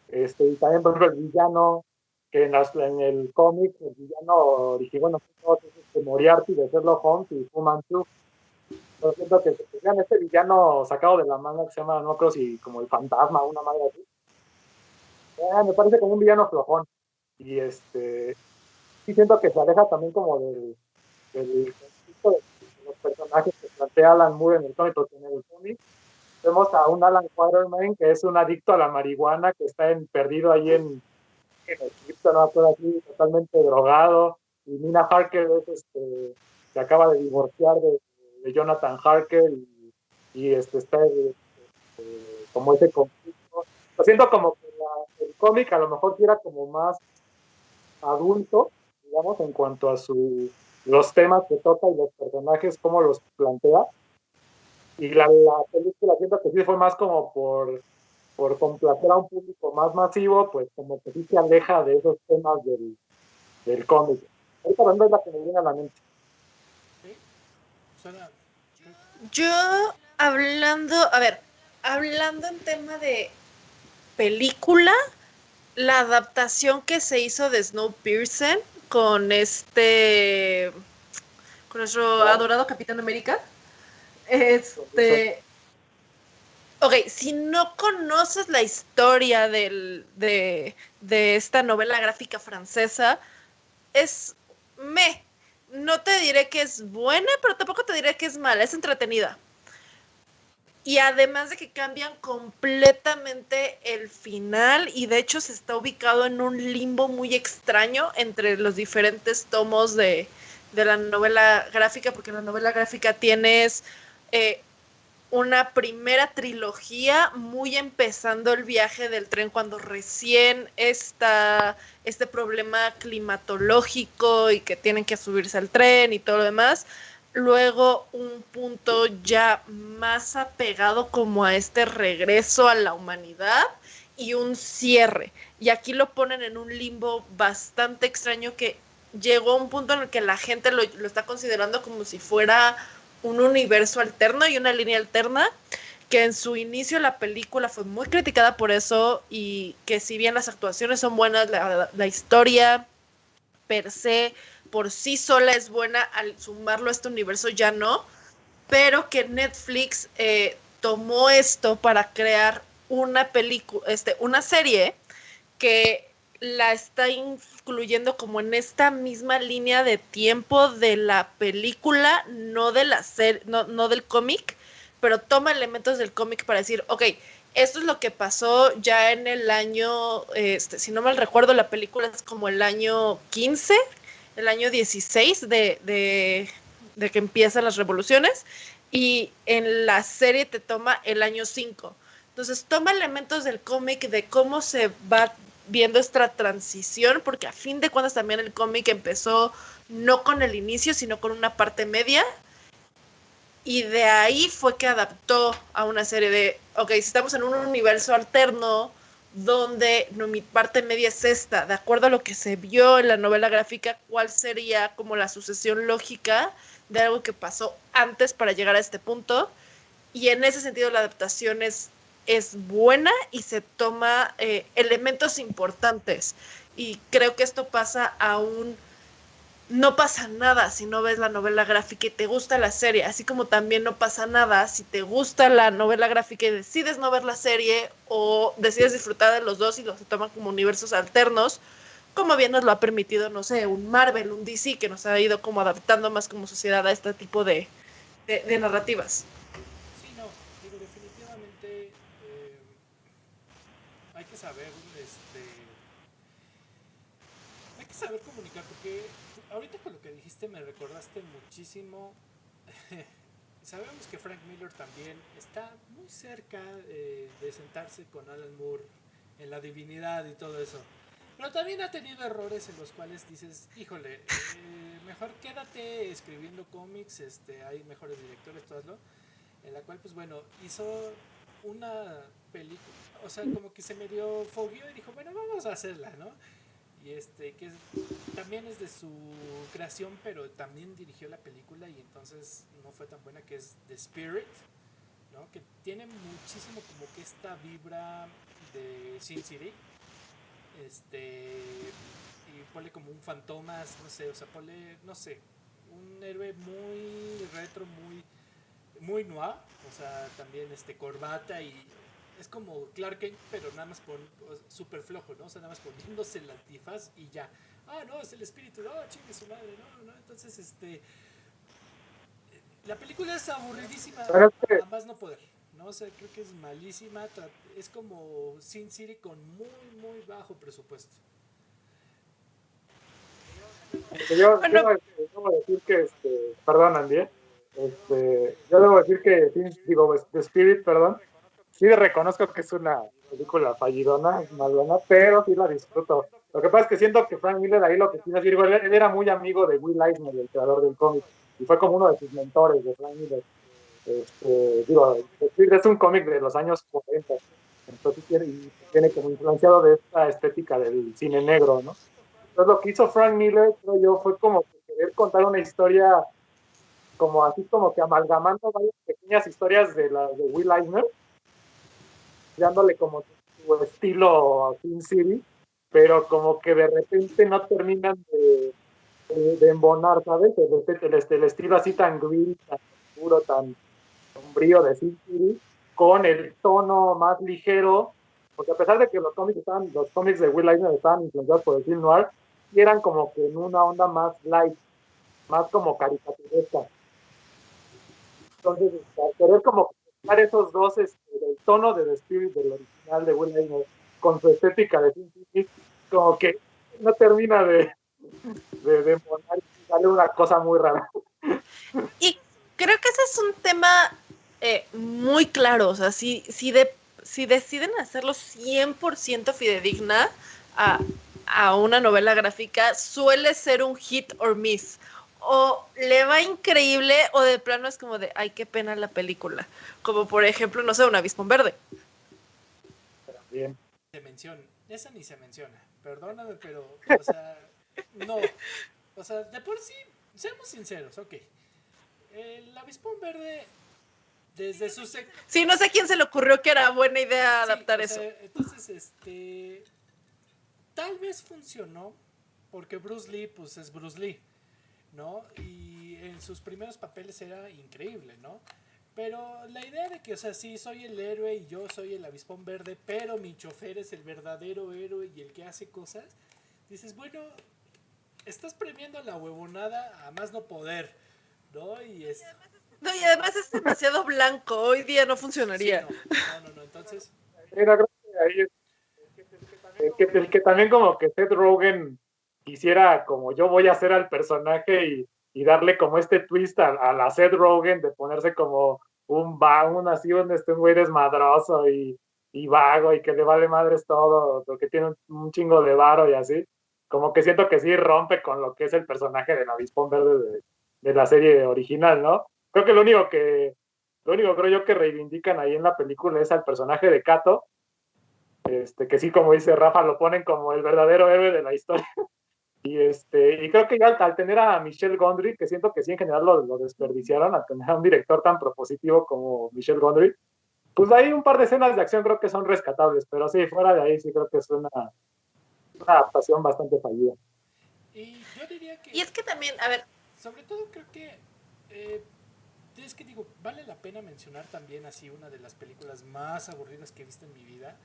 y también, por ejemplo, el villano, que en el cómic, el villano original, bueno, es Moriarty de Sherlock Holmes y Fu Manchu. Yo siento que vean este villano sacado de la manga que se llama, no creo si como el fantasma o una madre así. Me parece como un villano flojón. Y sí siento que se aleja también como del concepto de los personajes que plantea Alan Moore en el cómic, porque en el cómic vemos a un Alan Quatermain que es un adicto a la marihuana, que está perdido ahí en Egipto, ¿no? Todo así, totalmente drogado. Y Nina Harker se acaba de divorciar de Jonathan Harker y está como ese conflicto. Lo siento como que el cómic a lo mejor sí era como más adulto, digamos, en cuanto a los temas que toca y los personajes, cómo los plantea. Y la película siento que sí fue más como por complacer a un público más masivo, pues como que sí se aleja de esos temas del cómic. Ahorita no es la que me viene a la mente. ¿Sí? Suena... Yo, hablando en tema de película, la adaptación que se hizo de Snowpiercer con con nuestro adorado Capitán América. Ok, si no conoces la historia de esta novela gráfica francesa, es no te diré que es buena, pero tampoco te diré que es mala, es entretenida. Y además de que cambian completamente el final y de hecho se está ubicado en un limbo muy extraño entre los diferentes tomos de la novela gráfica, porque en la novela gráfica tienes una primera trilogía, muy empezando el viaje del tren, cuando recién está este problema climatológico y que tienen que subirse al tren y todo lo demás. Luego un punto ya más apegado como a este regreso a la humanidad y un cierre. Y aquí lo ponen en un limbo bastante extraño que llegó a un punto en el que la gente lo está considerando como si fuera un universo alterno y una línea alterna, que en su inicio la película fue muy criticada por eso, y que si bien las actuaciones son buenas, la historia per se por sí sola es buena, al sumarlo a este universo ya no, pero que Netflix tomó esto para crear una película, una serie que la está incluyendo como en esta misma línea de tiempo de la película, no de la serie, no del cómic, pero toma elementos del cómic para decir, ok, esto es lo que pasó ya en el año, si no mal recuerdo, la película es como el año 15, el año 16 de que empiezan las revoluciones, y en la serie te toma el año 5. Entonces toma elementos del cómic de cómo se va viendo esta transición, porque a fin de cuentas también el cómic empezó no con el inicio, sino con una parte media, y de ahí fue que adaptó a una serie de, ok, si estamos en un universo alterno donde no, mi parte media es esta, de acuerdo a lo que se vio en la novela gráfica, ¿cuál sería como la sucesión lógica de algo que pasó antes para llegar a este punto? Y en ese sentido la adaptación es buena y se toma elementos importantes. Y creo que esto pasa aún, no pasa nada si no ves la novela gráfica y te gusta la serie, así como también no pasa nada si te gusta la novela gráfica y decides no ver la serie, o decides disfrutar de los dos y los se toman como universos alternos, como bien nos lo ha permitido, no sé, un Marvel, un DC, que nos ha ido como adaptando más como sociedad a este tipo de narrativas. Sí, no, digo, definitivamente hay que saber, hay que saber comunicar, porque ahorita con lo que dijiste me recordaste muchísimo. Sabemos que Frank Miller también está muy cerca de sentarse con Alan Moore en La Divinidad y todo eso. Pero también ha tenido errores en los cuales dices, híjole, mejor quédate escribiendo cómics, hay mejores directores, todo eso. En la cual, pues bueno, hizo una película, o sea, como que se medio fogueó y dijo, bueno, vamos a hacerla, ¿no? Y que también es de su creación, pero también dirigió la película y entonces no fue tan buena, que es The Spirit, ¿no? Que tiene muchísimo como que esta vibra de Sin City, y ponle como un fantomas, no sé, o sea, ponle, no sé, un héroe muy retro, muy noir, o sea, también corbata, y es como Clark Kent, pero nada más súper flojo, ¿no? O sea, nada más poniéndose el antifaz y ya. Ah, no, es el espíritu, no, chingue su madre, no. Entonces, la película es aburridísima, a más no poder, ¿no? O sea, creo que es malísima, es como Sin City con muy bajo presupuesto. Yo Bueno, debo decir que, perdón, Andy, yo debo decir que, digo, The Spirit, perdón, sí reconozco que es una película fallidona, malona, pero sí la disfruto. Lo que pasa es que siento que Frank Miller ahí lo que quiso decir, él era muy amigo de Will Eisner, el creador del cómic, y fue como uno de sus mentores de Frank Miller. Digo, es un cómic de los años 40, entonces tiene como influenciado de esta estética del cine negro, ¿no? Entonces lo que hizo Frank Miller, creo yo, fue como querer contar una historia como así como que amalgamando varias pequeñas historias de Will Eisner, dándole como su estilo a Sin City, pero como que de repente no terminan de embonar, ¿sabes? El estilo así tan gris, tan oscuro, tan sombrío de Sin City, con el tono más ligero, porque a pesar de que los cómics de Will Eisner estaban influenciados por el film noir, y eran como que en una onda más light, más como caricaturesca. Entonces, al querer como dar esos dos, el tono de The Spirit del original de Will Eisner con su estética de Sin City, como que no termina de poner y sale una cosa muy rara. y creo que ese es un tema muy claro. O sea, si deciden hacerlo 100% fidedigna a, a una novela gráfica, suele ser un hit or miss. O le va increíble o de plano es como de, ay, qué pena la película. Como por ejemplo, no sé, un avispón verde. Bien. Se menciona, esa ni se menciona, perdóname, pero, o sea, no, o sea, de por sí, seamos sinceros, ok, el avispón verde, desde su Sí, no sé a quién se le ocurrió que era buena idea sí, adaptar o eso. sea, entonces, tal vez funcionó, porque Bruce Lee, pues es Bruce Lee, ¿no? Y en sus primeros papeles era increíble, ¿no? Pero la idea de que, o sea, sí, soy el héroe y yo soy el avispón verde, pero mi chofer es el verdadero héroe y el que hace cosas, dices, bueno, estás premiando la huevonada a más no poder, ¿no? Y es... No, y además es demasiado blanco. Hoy día no Sí, funcionaría. no, entonces... Mira, creo que ahí el que también como que Seth Rogen quisiera como yo voy a hacer al personaje y darle como este twist a la Seth Rogen de ponerse como un así, un güey desmadroso y vago y que le vale madres todo, porque tiene un chingo de varo y así. Como que siento que sí rompe con lo que es el personaje del avispón verde de la serie original, ¿no? Creo que lo único creo yo que reivindican ahí en la película es al personaje de Kato, que sí, como dice Rafa, lo ponen como el verdadero héroe de la historia. Y creo que ya al tener a Michel Gondry, que siento que sí en general lo desperdiciaron, al tener a un director tan propositivo como Michel Gondry, pues hay un par de escenas de acción creo que son rescatables, pero sí, fuera de ahí sí creo que es una adaptación bastante fallida. Y yo diría Y que, es que también, a ver, sobre todo creo que... es que digo, vale la pena mencionar también así una de las películas más aburridas que he visto en mi vida,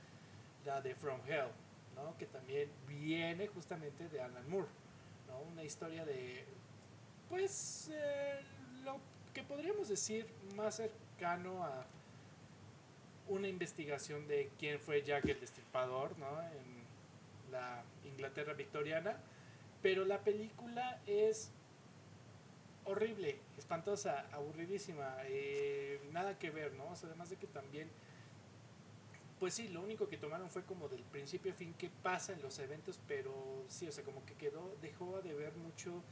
la de From Hell, ¿no? Que también viene justamente de Alan Moore, ¿no? Una historia de, pues, lo que podríamos decir más cercano a una investigación de quién fue Jack el Destripador, ¿no? En la Inglaterra victoriana, pero la película es horrible, espantosa, aburridísima, nada que ver, ¿no? O sea, además de que también, pues sí, lo único que tomaron fue como del principio a fin qué pasa en los eventos, pero sí, o sea, como que dejó de ver mucho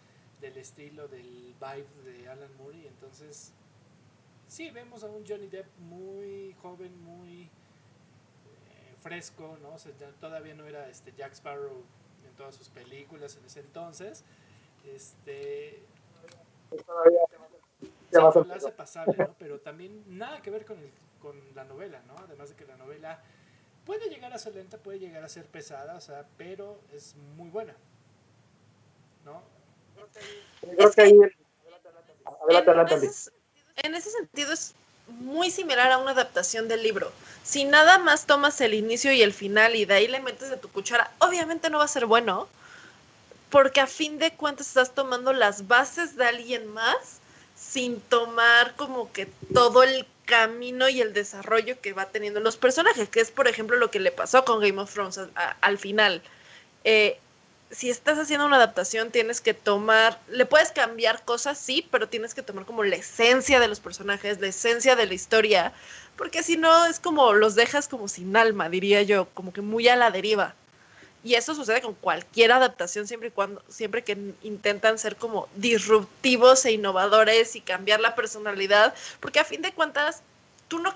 del estilo, del vibe de Alan Moore, y entonces sí, vemos a un Johnny Depp muy joven, muy fresco, ¿no? O sea, todavía no era Jack Sparrow en todas sus películas en ese entonces, este, Ya sí, más pero la hace empezó. pasable, ¿no? Pero también nada que ver con la novela, ¿no? Además de que la novela puede llegar a ser lenta, puede llegar a ser pesada, o sea, pero es muy buena, ¿no? Creo es que ahí, que adelante, en adelante, Andy. ese sentido es muy similar a una adaptación del libro. Si nada más tomas el inicio y el final y de ahí le metes de tu cuchara, obviamente no va a ser bueno, porque a fin de cuentas estás tomando las bases de alguien más sin tomar como que todo el camino y el desarrollo que va teniendo los personajes, que es por ejemplo lo que le pasó con Game of Thrones al final. Eh, si estás haciendo una adaptación, tienes que tomar, le puedes cambiar cosas, sí, pero tienes que tomar como la esencia de los personajes, la esencia de la historia, porque si no es como los dejas como sin alma, diría yo, como que muy a la deriva. Y eso sucede con cualquier adaptación siempre que intentan ser como disruptivos e innovadores y cambiar la personalidad, porque a fin de cuentas tú no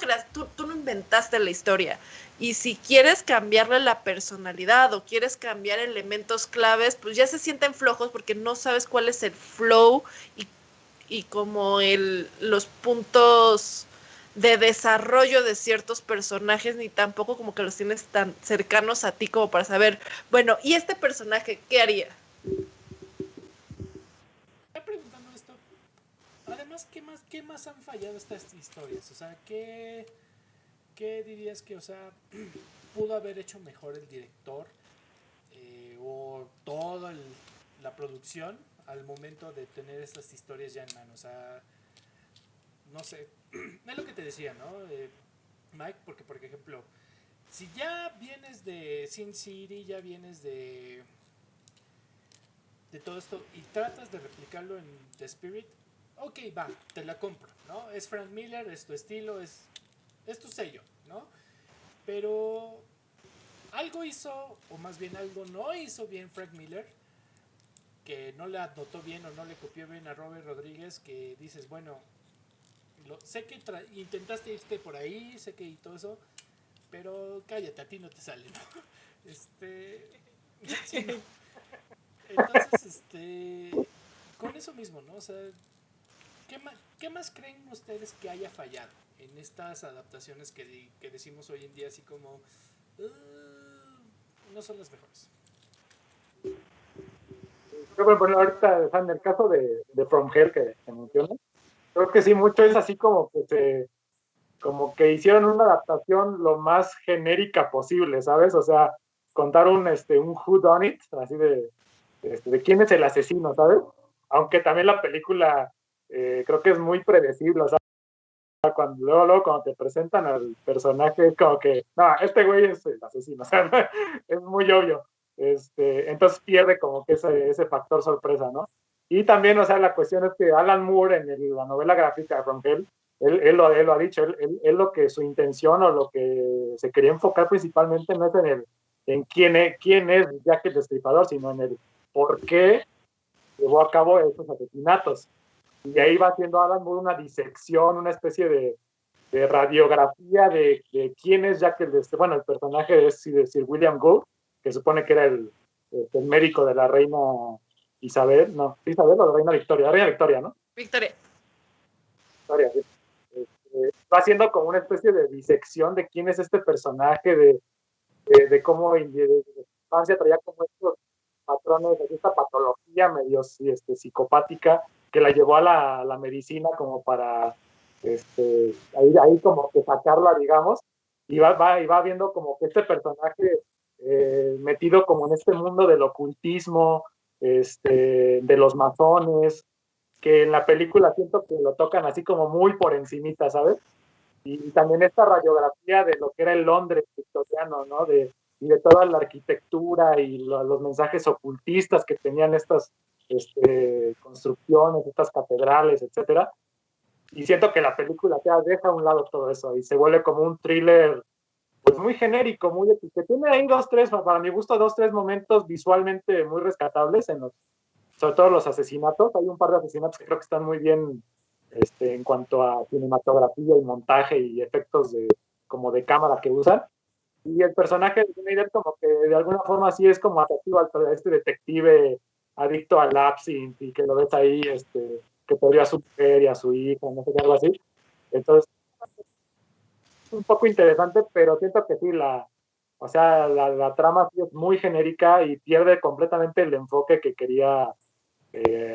inventaste la historia. Y si quieres cambiarle la personalidad o quieres cambiar elementos claves, pues ya se sienten flojos porque no sabes cuál es el flow y, y como los puntos de desarrollo de ciertos personajes, ni tampoco como que los tienes tan cercanos a ti como para saber, bueno, ¿y este personaje qué haría? Ya preguntando esto, además, qué más han fallado estas historias? O sea, ¿qué dirías que, o sea, pudo haber hecho mejor el director o toda la producción al momento de tener estas historias ya en mano? O sea, no sé, es lo que te decía, ¿no? Mike, porque por ejemplo, si ya vienes de Sin City, ya vienes de todo esto y tratas de replicarlo en The Spirit, ok, va, te la compro, ¿no? Es Frank Miller, es tu estilo, es tu sello, ¿no? Pero algo hizo, o más bien algo no hizo bien Frank Miller, que no le anotó bien o no le copió bien a Robert Rodríguez, que dices, bueno, sé que intentaste irte por ahí, sé que y todo eso, pero cállate, a ti no te sale, ¿no? Sí, no. Entonces, con eso mismo, ¿no? O sea, ¿qué más creen ustedes que haya fallado en estas adaptaciones que decimos hoy en día así como no son las mejores? Yo, por ejemplo, ahorita, en el caso de From Hell que mencionas, creo que sí, mucho es así como que hicieron una adaptación lo más genérica posible, ¿sabes? O sea, contar un who done it, así de quién es el asesino, ¿sabes? Aunque también la película creo que es muy predecible, o sea, luego cuando te presentan al personaje es como que, no, este güey es el asesino, o sea, es muy obvio. Entonces pierde como que ese factor sorpresa, ¿no? Y también, o sea, la cuestión es que Alan Moore en la novela gráfica de From Hell, él lo ha dicho, él lo que su intención o lo que se quería enfocar principalmente no es en quién es Jack el Destripador, sino en el por qué llevó a cabo esos asesinatos. Y ahí va haciendo Alan Moore una disección, una especie de radiografía de quién es Jack el Destripador. Bueno, el personaje es de Sir William Gould, que supone que era el médico de la reina Isabel, no, Isabel o la reina Victoria, ¿no? Victoria. Victoria, sí. Va haciendo como una especie de disección de quién es este personaje, de cómo de infancia traía como estos patrones, de esta patología medio psicopática que la llevó a la medicina como para ahí como que sacarla, digamos, y va viendo como que este personaje metido como en este mundo del ocultismo, de los masones, que en la película siento que lo tocan así como muy por encimita, ¿sabes? Y también esta radiografía de lo que era el Londres victoriano, ¿no? Y de toda la arquitectura y los mensajes ocultistas que tenían estas construcciones, estas catedrales, etcétera. Y siento que la película ya deja a un lado todo eso y se vuelve como un thriller pues muy genérico, que tiene ahí para mi gusto, dos, tres momentos visualmente muy rescatables sobre todo los asesinatos. Hay un par de asesinatos que creo que están muy bien en cuanto a cinematografía y montaje y efectos como de cámara que usan. Y el personaje de Johnny Depp como que de alguna forma sí es como atractivo a este detective adicto al absinthe y que lo ves ahí, que podría a su mujer y a su hija, no sé qué, algo así. Entonces, es un poco interesante, pero siento que sí, o sea, la trama sí es muy genérica y pierde completamente el enfoque que quería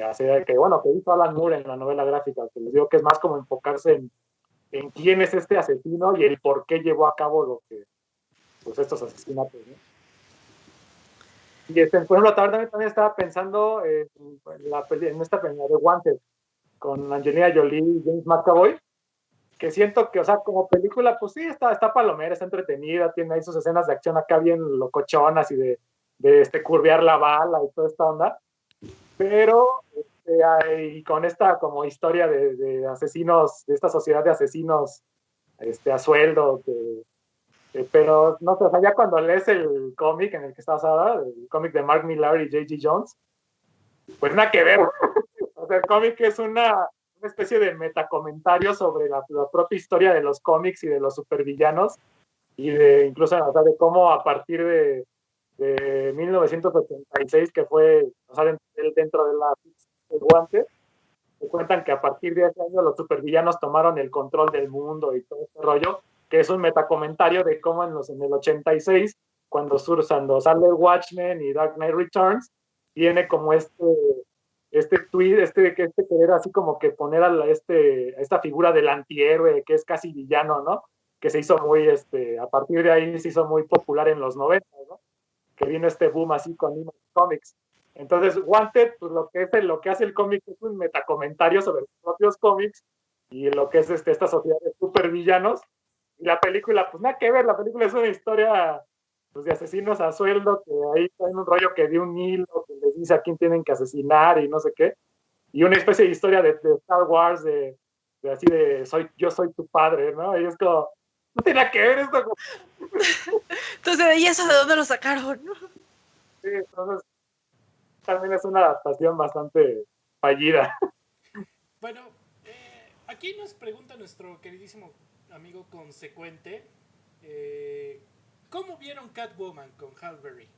hacer, que hizo Alan Moore en la novela gráfica, que les digo que es más como enfocarse en quién es este asesino y el por qué llevó a cabo pues estos asesinatos, ¿no? Y por ejemplo, también estaba pensando en esta película de Wanted con Angelina Jolie y James McAvoy, que siento que, o sea, como película, pues sí, está palomera, está entretenida, tiene ahí sus escenas de acción acá bien locochonas y de curvear la bala y toda esta onda, pero con esta como historia de asesinos, de esta sociedad de asesinos a sueldo, pero no sé, o sea, ya cuando lees el cómic en el que está basada, el cómic de Mark Millar y J.G. Jones, pues nada que ver. O sea, el cómic es una especie de metacomentario sobre la propia historia de los cómics y de los supervillanos, y incluso, o sea, de cómo a partir de 1986, que fue, o sea, dentro de el guante, se cuentan que a partir de ese año los supervillanos tomaron el control del mundo y todo este rollo, que es un metacomentario de cómo en el 86, cuando sale Watchmen y Dark Knight Returns, viene como tweet, que querer así como que poner a esta figura del antihéroe, que es casi villano, ¿no? Que se hizo muy, a partir de ahí se hizo muy popular en los 90, ¿no? Que vino este boom así con Image Comics. Entonces, Wanted, pues lo que hace el cómic es un metacomentario sobre los propios cómics y lo que es esta sociedad de supervillanos. Y la película, pues nada que ver, la película es una historia pues, de asesinos a sueldo, que ahí hay un rollo que de un hilo que les dice a quién tienen que asesinar y no sé qué. y una especie de historia de Star Wars, de así de yo soy tu padre, ¿no? Y es como, no tiene nada que ver esto. Entonces, ¿y eso de dónde lo sacaron? Sí, entonces también es una adaptación bastante fallida. Bueno, aquí nos pregunta nuestro queridísimo amigo consecuente, ¿cómo vieron Catwoman con Halle Berry?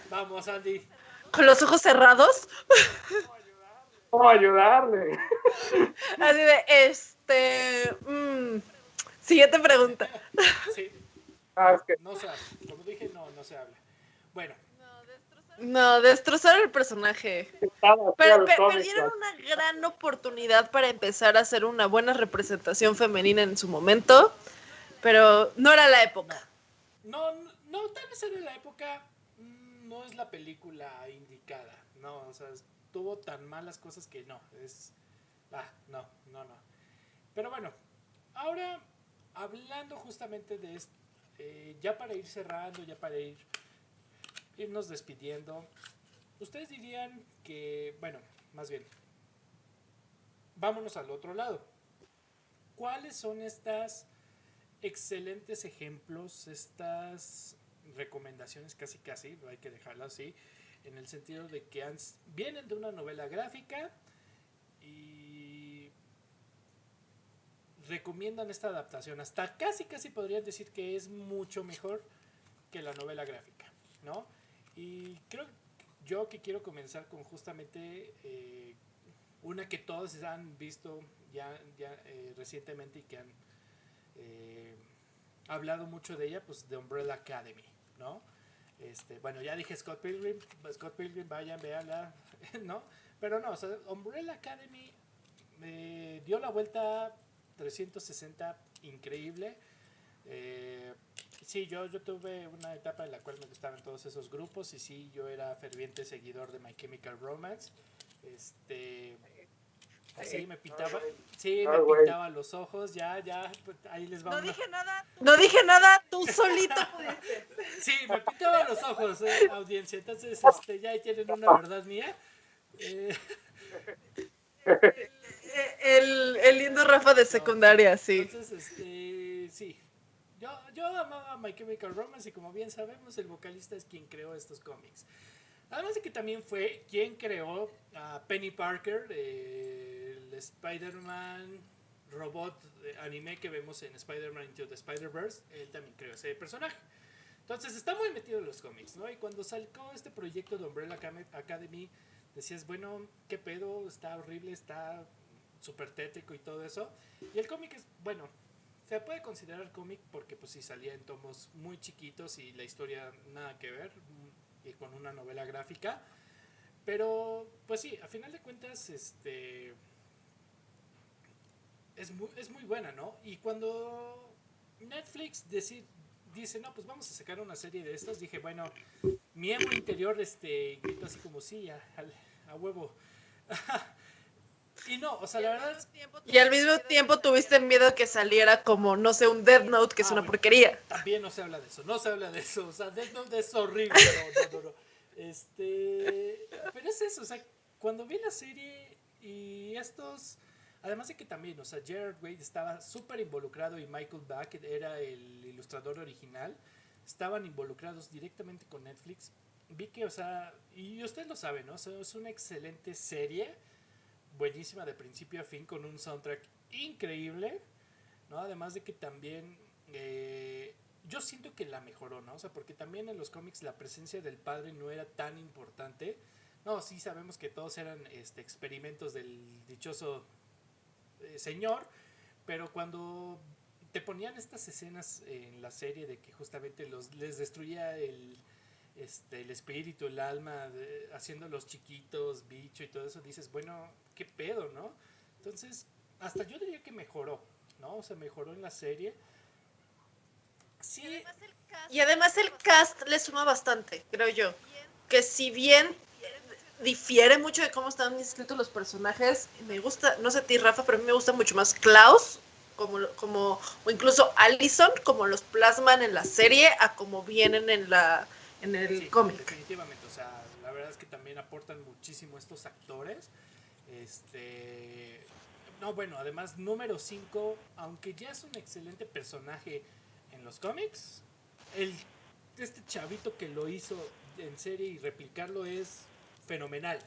Vamos, Andy. ¿Con los ojos cerrados? ¿Cómo ayudarle? Así de, siguiente pregunta. Sí. Es que No se habla. Como dije, no se habla. Bueno. No, destrozaron el personaje. Perdieron una gran oportunidad para empezar a hacer una buena representación femenina en su momento, pero no era la época. No, tal vez era la época, no es la película indicada, no, o sea, tuvo tan malas cosas que no, no. Pero bueno, ahora, hablando justamente de esto, ya para ir cerrando, ya para irnos despidiendo, ustedes dirían que, bueno, más bien, vámonos al otro lado. ¿Cuáles son estas excelentes ejemplos, estas recomendaciones casi, hay que dejarlo así, en el sentido de que vienen de una novela gráfica y recomiendan esta adaptación? Hasta casi podrían decir que es mucho mejor que la novela gráfica, ¿no? Y creo yo que quiero comenzar con justamente una que todos han visto ya recientemente y que han hablado mucho de ella, pues de Umbrella Academy, ¿no? Bueno, ya dije Scott Pilgrim, vayan, véanla, ¿no? Pero no, o sea, Umbrella Academy dio la vuelta 360 increíble. Sí, yo tuve una etapa en la cual me gustaban todos esos grupos y sí, yo era ferviente seguidor de My Chemical Romance. Sí, me pintaba los ojos, ya, pues, ahí les va. No dije nada, tú solito pudiste. Sí, me pintaba los ojos, audiencia, entonces ya ahí tienen una verdad mía. El lindo Rafa de secundaria, sí. Entonces, sí. Yo amaba My Chemical Romance y como bien sabemos, el vocalista es quien creó estos cómics. Además de que también fue quien creó a Penny Parker, el Spider-Man robot anime que vemos en Spider-Man Into the Spider-Verse. Él también creó ese personaje. Entonces está muy metido en los cómics, ¿no? Y cuando sacó este proyecto de Umbrella Academy, decías, bueno, ¿qué pedo? Está horrible, está súper tétrico y todo eso. Y el cómic es, bueno, se puede considerar cómic porque pues sí salía en tomos muy chiquitos y la historia nada que ver, y con una novela gráfica. Pero pues sí, a final de cuentas es muy buena, ¿no? Y cuando Netflix dice, no, pues vamos a sacar una serie de estas, dije, bueno, mi emo interior grito así como, sí, a huevo. Y no, o sea, la verdad. Y al mismo tiempo tuviste miedo que saliera como, no sé, un Death Note, que es una porquería. También no se habla de eso. O sea, Death Note es horrible. No. Pero es eso, o sea, cuando vi la serie y estos. Además de que también, o sea, Gerard Way estaba súper involucrado y Michael Back era el ilustrador original. Estaban involucrados directamente con Netflix. Vi que, o sea, y ustedes lo saben, ¿no? O sea, es una excelente serie. Buenísima de principio a fin con un soundtrack increíble, ¿no? Además de que también yo siento que la mejoró, ¿no? O sea, porque también en los cómics la presencia del padre no era tan importante. No, sí sabemos que todos eran experimentos del dichoso señor, pero cuando te ponían estas escenas en la serie de que justamente les destruía el espíritu, el alma, haciéndolos chiquitos, bicho y todo eso, dices, bueno, qué pedo, ¿no? Entonces, hasta yo diría que mejoró, ¿no? O sea, mejoró en la serie. Sí. Y además el cast le suma bastante, creo yo. Que si bien difiere mucho de cómo están escritos los personajes, me gusta, no sé a ti, Rafa, pero a mí me gusta mucho más Klaus, o incluso Allison, como los plasman en la serie, a como vienen en en el Sí, cómic. definitivamente, o sea, la verdad es que también aportan muchísimo estos actores. No, bueno, además número 5, aunque ya es un excelente personaje en los cómics, el, este chavito que lo hizo en serie y replicarlo es fenomenal.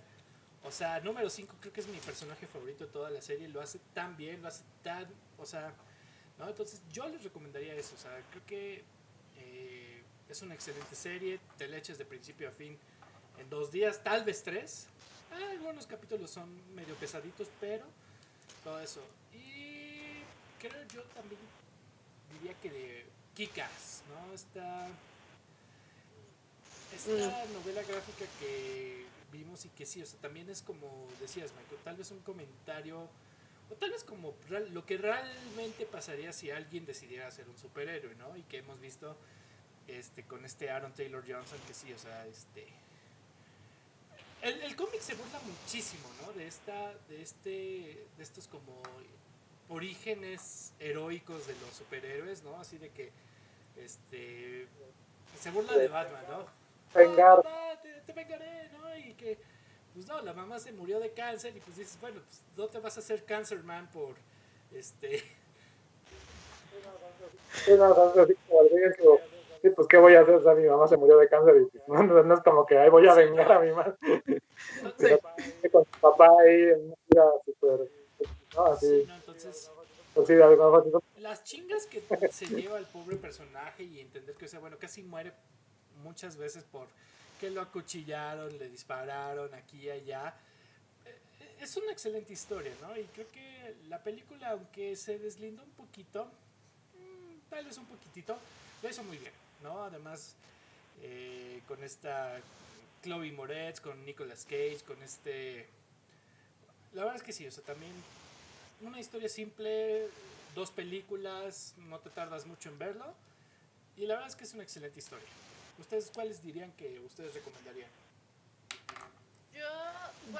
O sea, número 5 creo que es mi personaje favorito de toda la serie, lo hace tan bien, lo hace tan, o sea, ¿no? Entonces yo les recomendaría eso, o sea, creo que es una excelente serie, te la echas de principio a fin en 2 días, tal vez 3. Algunos capítulos son medio pesaditos, pero todo eso. Y creo yo también diría que de Kick-Ass, ¿no? Esta novela gráfica que vimos y que sí, o sea, también es como decías, Michael, tal vez un comentario, o tal vez como lo que realmente pasaría si alguien decidiera ser un superhéroe, ¿no? Y que hemos visto con Aaron Taylor Johnson, que sí, o sea, el cómic se burla muchísimo, ¿no? De estos como orígenes heroicos de los superhéroes, ¿no? Así de que, se burla de Batman, ¿no? Vengar. Mamá, te vengaré, ¿no? Y que, pues no, la mamá se murió de cáncer y pues dices, bueno, pues no te vas a hacer Cancer Man por, Sí, sí, pues qué voy a hacer, o sea, mi mamá se murió de cáncer y no es como que ahí voy a Sí, vengar no. a mi madre. Sí. Con su papá ahí en una vida súper, ¿no? Sí, Así, no, entonces pues sí, de alguna forma, las chingas que se lleva el pobre personaje y entender que, o sea, bueno, casi muere muchas veces por que lo acuchillaron, le dispararon aquí y allá. Es una excelente historia, ¿no? Y creo que la película, aunque se deslindó un poquito, tal vez un poquitito, lo hizo muy bien, ¿no? Además, con esta Chloe Moretz, con Nicolas Cage, con La verdad es que sí, o sea, también una historia simple, 2 películas, no te tardas mucho en verlo. Y la verdad es que es una excelente historia. ¿Ustedes cuáles dirían que ustedes recomendarían?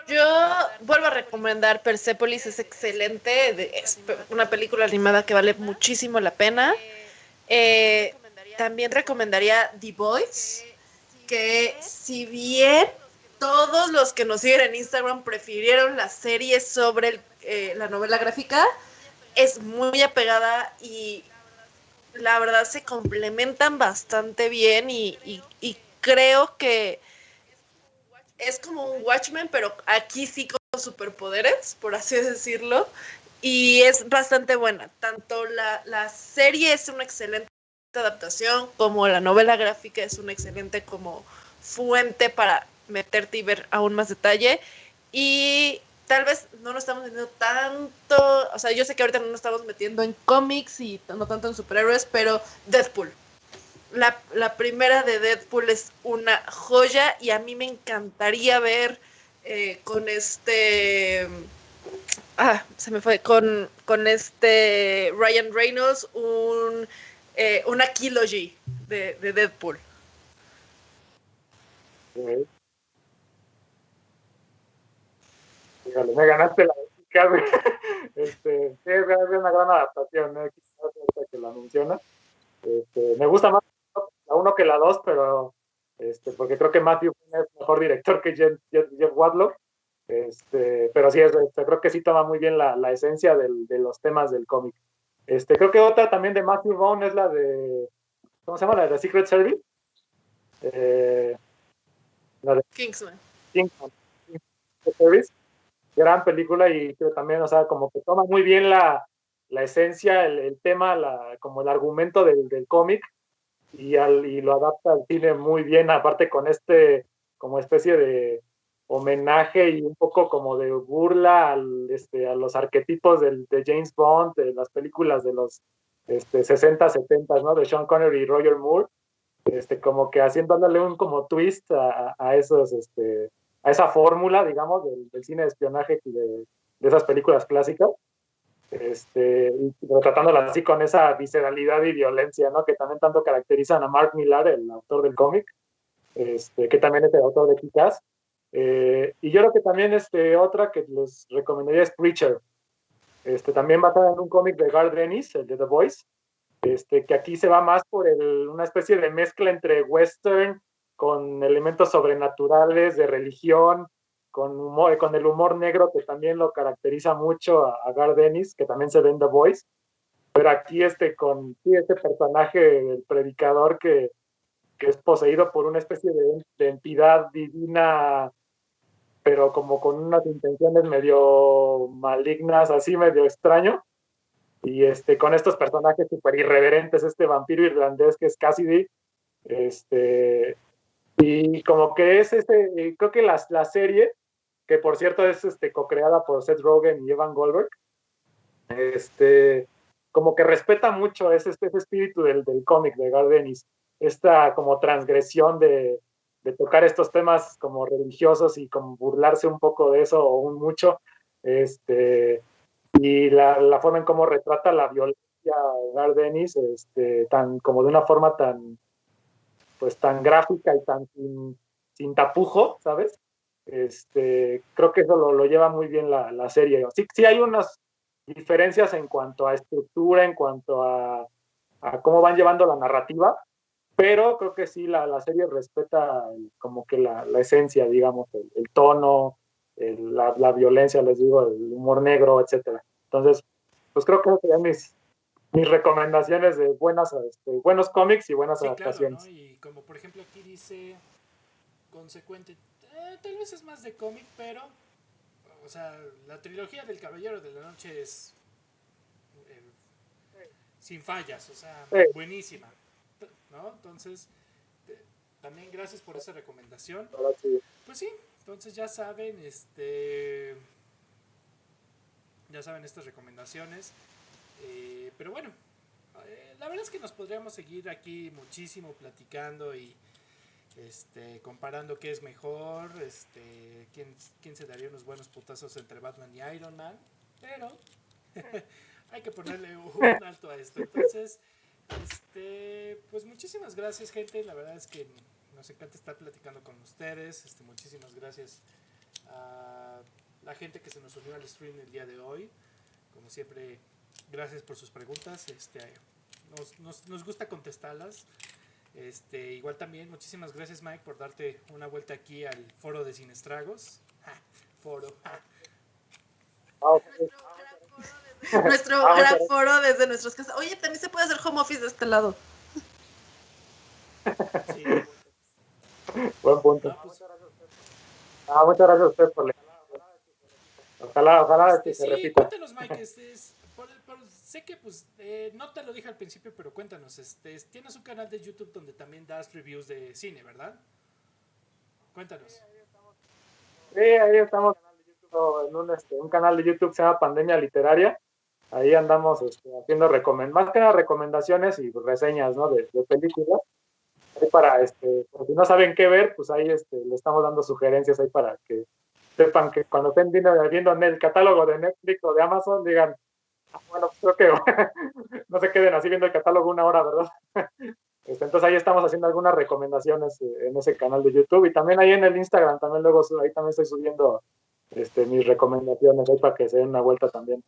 Yo vuelvo a recomendar Persepolis, es excelente, es una película animada que vale muchísimo la pena. Eh, También recomendaría The Boys, que si bien todos los que nos siguen en Instagram prefirieron la serie sobre la novela gráfica, es muy apegada y la verdad se complementan bastante bien y creo que es como un Watchmen, pero aquí sí con superpoderes, por así decirlo, y es bastante buena. Tanto la serie es una excelente adaptación, como la novela gráfica es una excelente como fuente para meterte y ver aún más detalle. Y tal vez no nos estamos metiendo tanto, o sea, yo sé que ahorita no nos estamos metiendo en cómics y no tanto en superhéroes, pero Deadpool. La primera de Deadpool es una joya y a mí me encantaría ver con se me fue, con este Ryan Reynolds una trilogy de Deadpool. híjole, me ganaste la chica, güey. Sí, es una gran adaptación, ¿no? Que la menciona. Me gusta más la 1 que la 2, pero porque creo que Matthew es mejor director que Jeff Wadlow. Pero sí, creo que sí toma muy bien la esencia de los temas del cómic. Creo que otra también de Matthew Vaughn es la de, ¿cómo se llama? La de Secret Service. Eh, la de Kingsman. Kingsman. Secret Service. Gran película y creo también, o sea, como que toma muy bien la esencia, el tema, como el argumento del cómic y lo adapta al cine muy bien, aparte con como especie de homenaje y un poco como de burla a los arquetipos de James Bond, de las películas de los 60, 70, ¿no? De Sean Connery y Roger Moore, como que haciéndole un como twist a esos, a esa fórmula, digamos, del cine de espionaje y de esas películas clásicas. Y tratándola así con esa visceralidad y violencia, ¿no? Que también tanto caracterizan a Mark Millar, el autor del cómic, que también es el autor de Kick-Ass. Y yo creo que también otra que les recomendaría es Preacher, también basada en un cómic de Garth Ennis, el de The Voice, que aquí se va más por una especie de mezcla entre western con elementos sobrenaturales, de religión, con el humor negro que también lo caracteriza mucho a Garth Ennis, que también se ve en The Voice. Pero aquí con este personaje del predicador que es poseído por una especie de entidad divina, pero como con unas intenciones medio malignas, así medio extraño. Y con estos personajes súper irreverentes, este vampiro irlandés que es Cassidy, y como que es creo que la serie, que por cierto es co-creada por Seth Rogen y Evan Goldberg, como que respeta mucho ese espíritu del cómic de Garth Ennis, esta como transgresión de tocar estos temas como religiosos y como burlarse un poco de eso o un mucho, y la forma en cómo retrata la violencia Garth Ennis, tan como de una forma tan pues tan gráfica y tan sin tapujo, ¿sabes? Creo que eso lo lleva muy bien la serie. Sí hay unas diferencias en cuanto a estructura, en cuanto a cómo van llevando la narrativa, pero creo que sí la serie respeta como que la esencia, digamos, el tono, la violencia, les digo, el humor negro, etcétera. Entonces, pues creo que serían mis recomendaciones de buenos cómics y buenas adaptaciones. Claro, ¿no? Y como por ejemplo aquí dice Consecuente, tal vez es más de cómic, pero o sea, la trilogía del Caballero de la Noche es sin fallas, o sea, buenísima, ¿no? Entonces, también gracias por esa recomendación. Sí. Pues sí, entonces ya saben estas recomendaciones, pero bueno, la verdad es que nos podríamos seguir aquí muchísimo platicando y comparando qué es mejor, quién se daría unos buenos putazos entre Batman y Iron Man, pero hay que ponerle un alto a esto. Entonces, pues muchísimas gracias, gente. La verdad es que nos encanta estar platicando con ustedes. Muchísimas gracias a la gente que se nos unió al stream el día de hoy. Como siempre, gracias por sus preguntas. Nos gusta contestarlas. Igual también, muchísimas gracias, Mike, por darte una vuelta aquí al foro de Sin Estragos. Foro. Nuestro gran foro desde nuestros casas. Oye, también se puede hacer home office de este lado. Sí. Buen punto. No, pues, muchas gracias a usted por Ojalá que se sí, repita. cuéntanos, Mike, sé que pues no te lo dije al principio, pero cuéntanos, tienes un canal de YouTube donde también das reviews de cine, ¿verdad? Cuéntanos. Sí, ahí estamos en un canal de YouTube que se llama Pandemia Literaria. Ahí andamos haciendo más que nada recomendaciones y reseñas, ¿no? de películas. Ahí por si no saben qué ver, pues ahí le estamos dando sugerencias ahí para que sepan que cuando estén viendo en el catálogo de Netflix o de Amazon, digan, bueno, pues creo que no se queden así viendo el catálogo una hora, ¿verdad? Entonces ahí estamos haciendo algunas recomendaciones en ese canal de YouTube y también ahí en el Instagram, también luego ahí también estoy subiendo mis recomendaciones ahí para que se den una vuelta también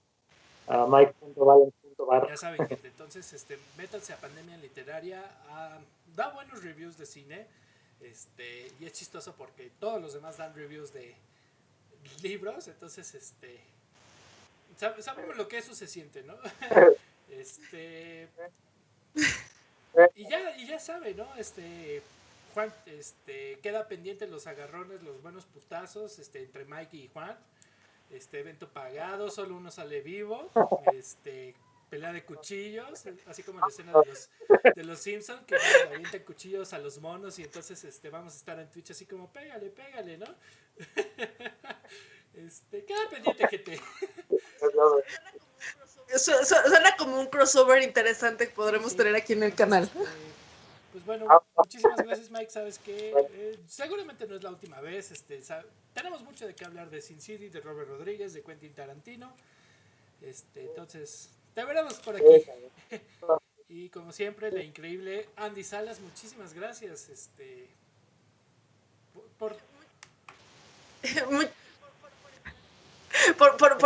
a mike.valen.bar. Ya saben, gente, entonces métanse a Pandemia Literaria, da buenos reviews de cine, y es chistoso porque todos los demás dan reviews de libros, entonces sabemos lo que eso se siente, ¿no? y ya sabe, ¿no? Juan, queda pendiente los agarrones, los buenos putazos, entre Mike y Juan. Evento pagado, solo uno sale vivo. Pelea de cuchillos, así como la escena de los Simpsons, que le avientan cuchillos a los monos y entonces vamos a estar en Twitch así como pégale, ¿no? Queda pendiente, gente. Suena como un crossover interesante que podremos tener aquí en el canal. Pues bueno, muchísimas gracias, Mike. Sabes que seguramente no es la última vez. Tenemos mucho de qué hablar de Sin City, de Robert Rodríguez, de Quentin Tarantino. Entonces, te veremos por aquí. Y como siempre, la increíble Andy Salas, muchísimas gracias. Por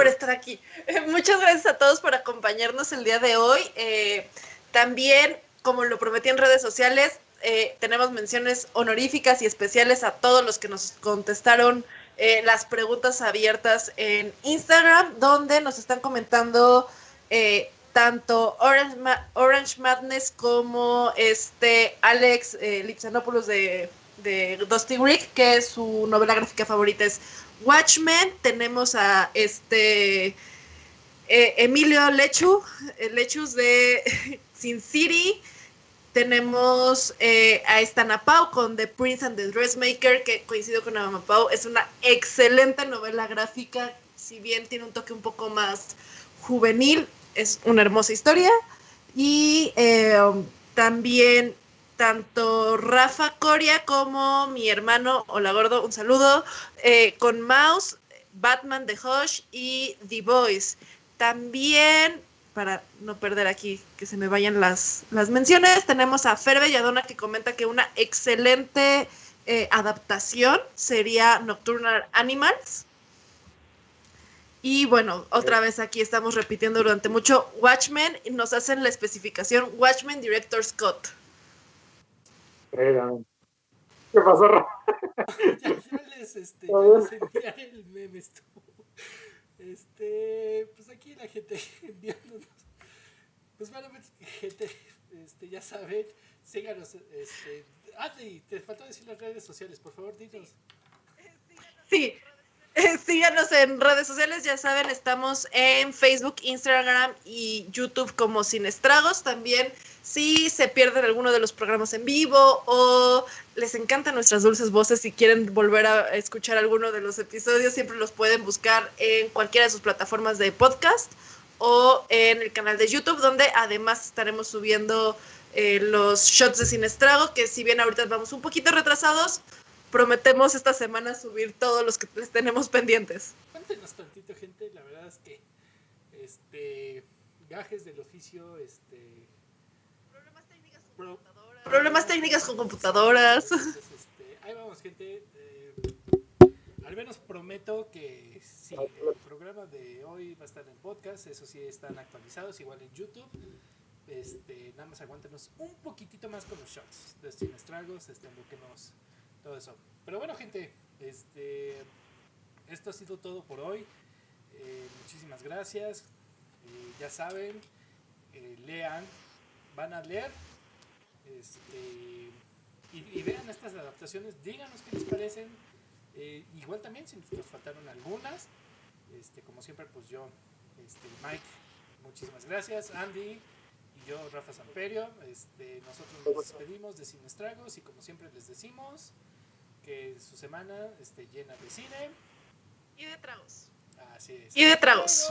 estar aquí. Muchas gracias a todos por acompañarnos el día de hoy. También, como lo prometí en redes sociales, tenemos menciones honoríficas y especiales a todos los que nos contestaron las preguntas abiertas en Instagram, donde nos están comentando tanto Orange Madness como Alex Lipsanopoulos de Dusty Rick, que su novela gráfica favorita es Watchmen. Tenemos a Emilio Lechus de Sin City. Tenemos a Estanapau con The Prince and the Dressmaker, que coincido con Amapau, es una excelente novela gráfica, si bien tiene un toque un poco más juvenil, es una hermosa historia. Y también tanto Rafa Coria como mi hermano, hola gordo, un saludo, con Mouse, Batman The Hush y The Boys. También, para no perder aquí, que se me vayan las menciones, tenemos a Fer Belladonna, que comenta que una excelente adaptación sería Nocturnal Animals. Y bueno, otra vez aquí estamos repitiendo durante mucho Watchmen, y nos hacen la especificación Watchmen Director Scott. ¿Qué pasó, Rafa? ya les enviaré el meme estuvo. Pues aquí la gente enviándonos. Pues bueno, gente, ya saben, síganos. Adri, te faltó decir las redes sociales, por favor, dinos. Sí. Síganos en redes sociales, ya saben, estamos en Facebook, Instagram y YouTube como Sin Estragos. También, si se pierden alguno de los programas en vivo o les encantan nuestras dulces voces y quieren volver a escuchar alguno de los episodios, siempre los pueden buscar en cualquiera de sus plataformas de podcast o en el canal de YouTube, donde además estaremos subiendo los shots de Sin Estrago, que si bien ahorita vamos un poquito retrasados, prometemos esta semana subir todos los que les tenemos pendientes. Cuéntenos tantito, gente, la verdad es que gajes del oficio, problemas técnicos con computadoras. Entonces, ahí vamos, gente. Al menos prometo que sí, el programa de hoy va a estar en podcast, eso sí, están actualizados, igual en YouTube. Nada más aguántenos un poquitito más con los shots de Sin Estragos, en lo que nos... todo eso. Pero bueno, gente, esto ha sido todo por hoy. Muchísimas gracias. Ya saben, lean, van a leer y vean estas adaptaciones, díganos qué les parecen. Igual también si nos faltaron algunas, como siempre, pues yo, Mike, muchísimas gracias, Andy y yo, Rafa Samperio. Nosotros nos despedimos de Sin Estragos y como siempre les decimos que su semana esté llena de cine y de tragos. Así es. Y de tragos.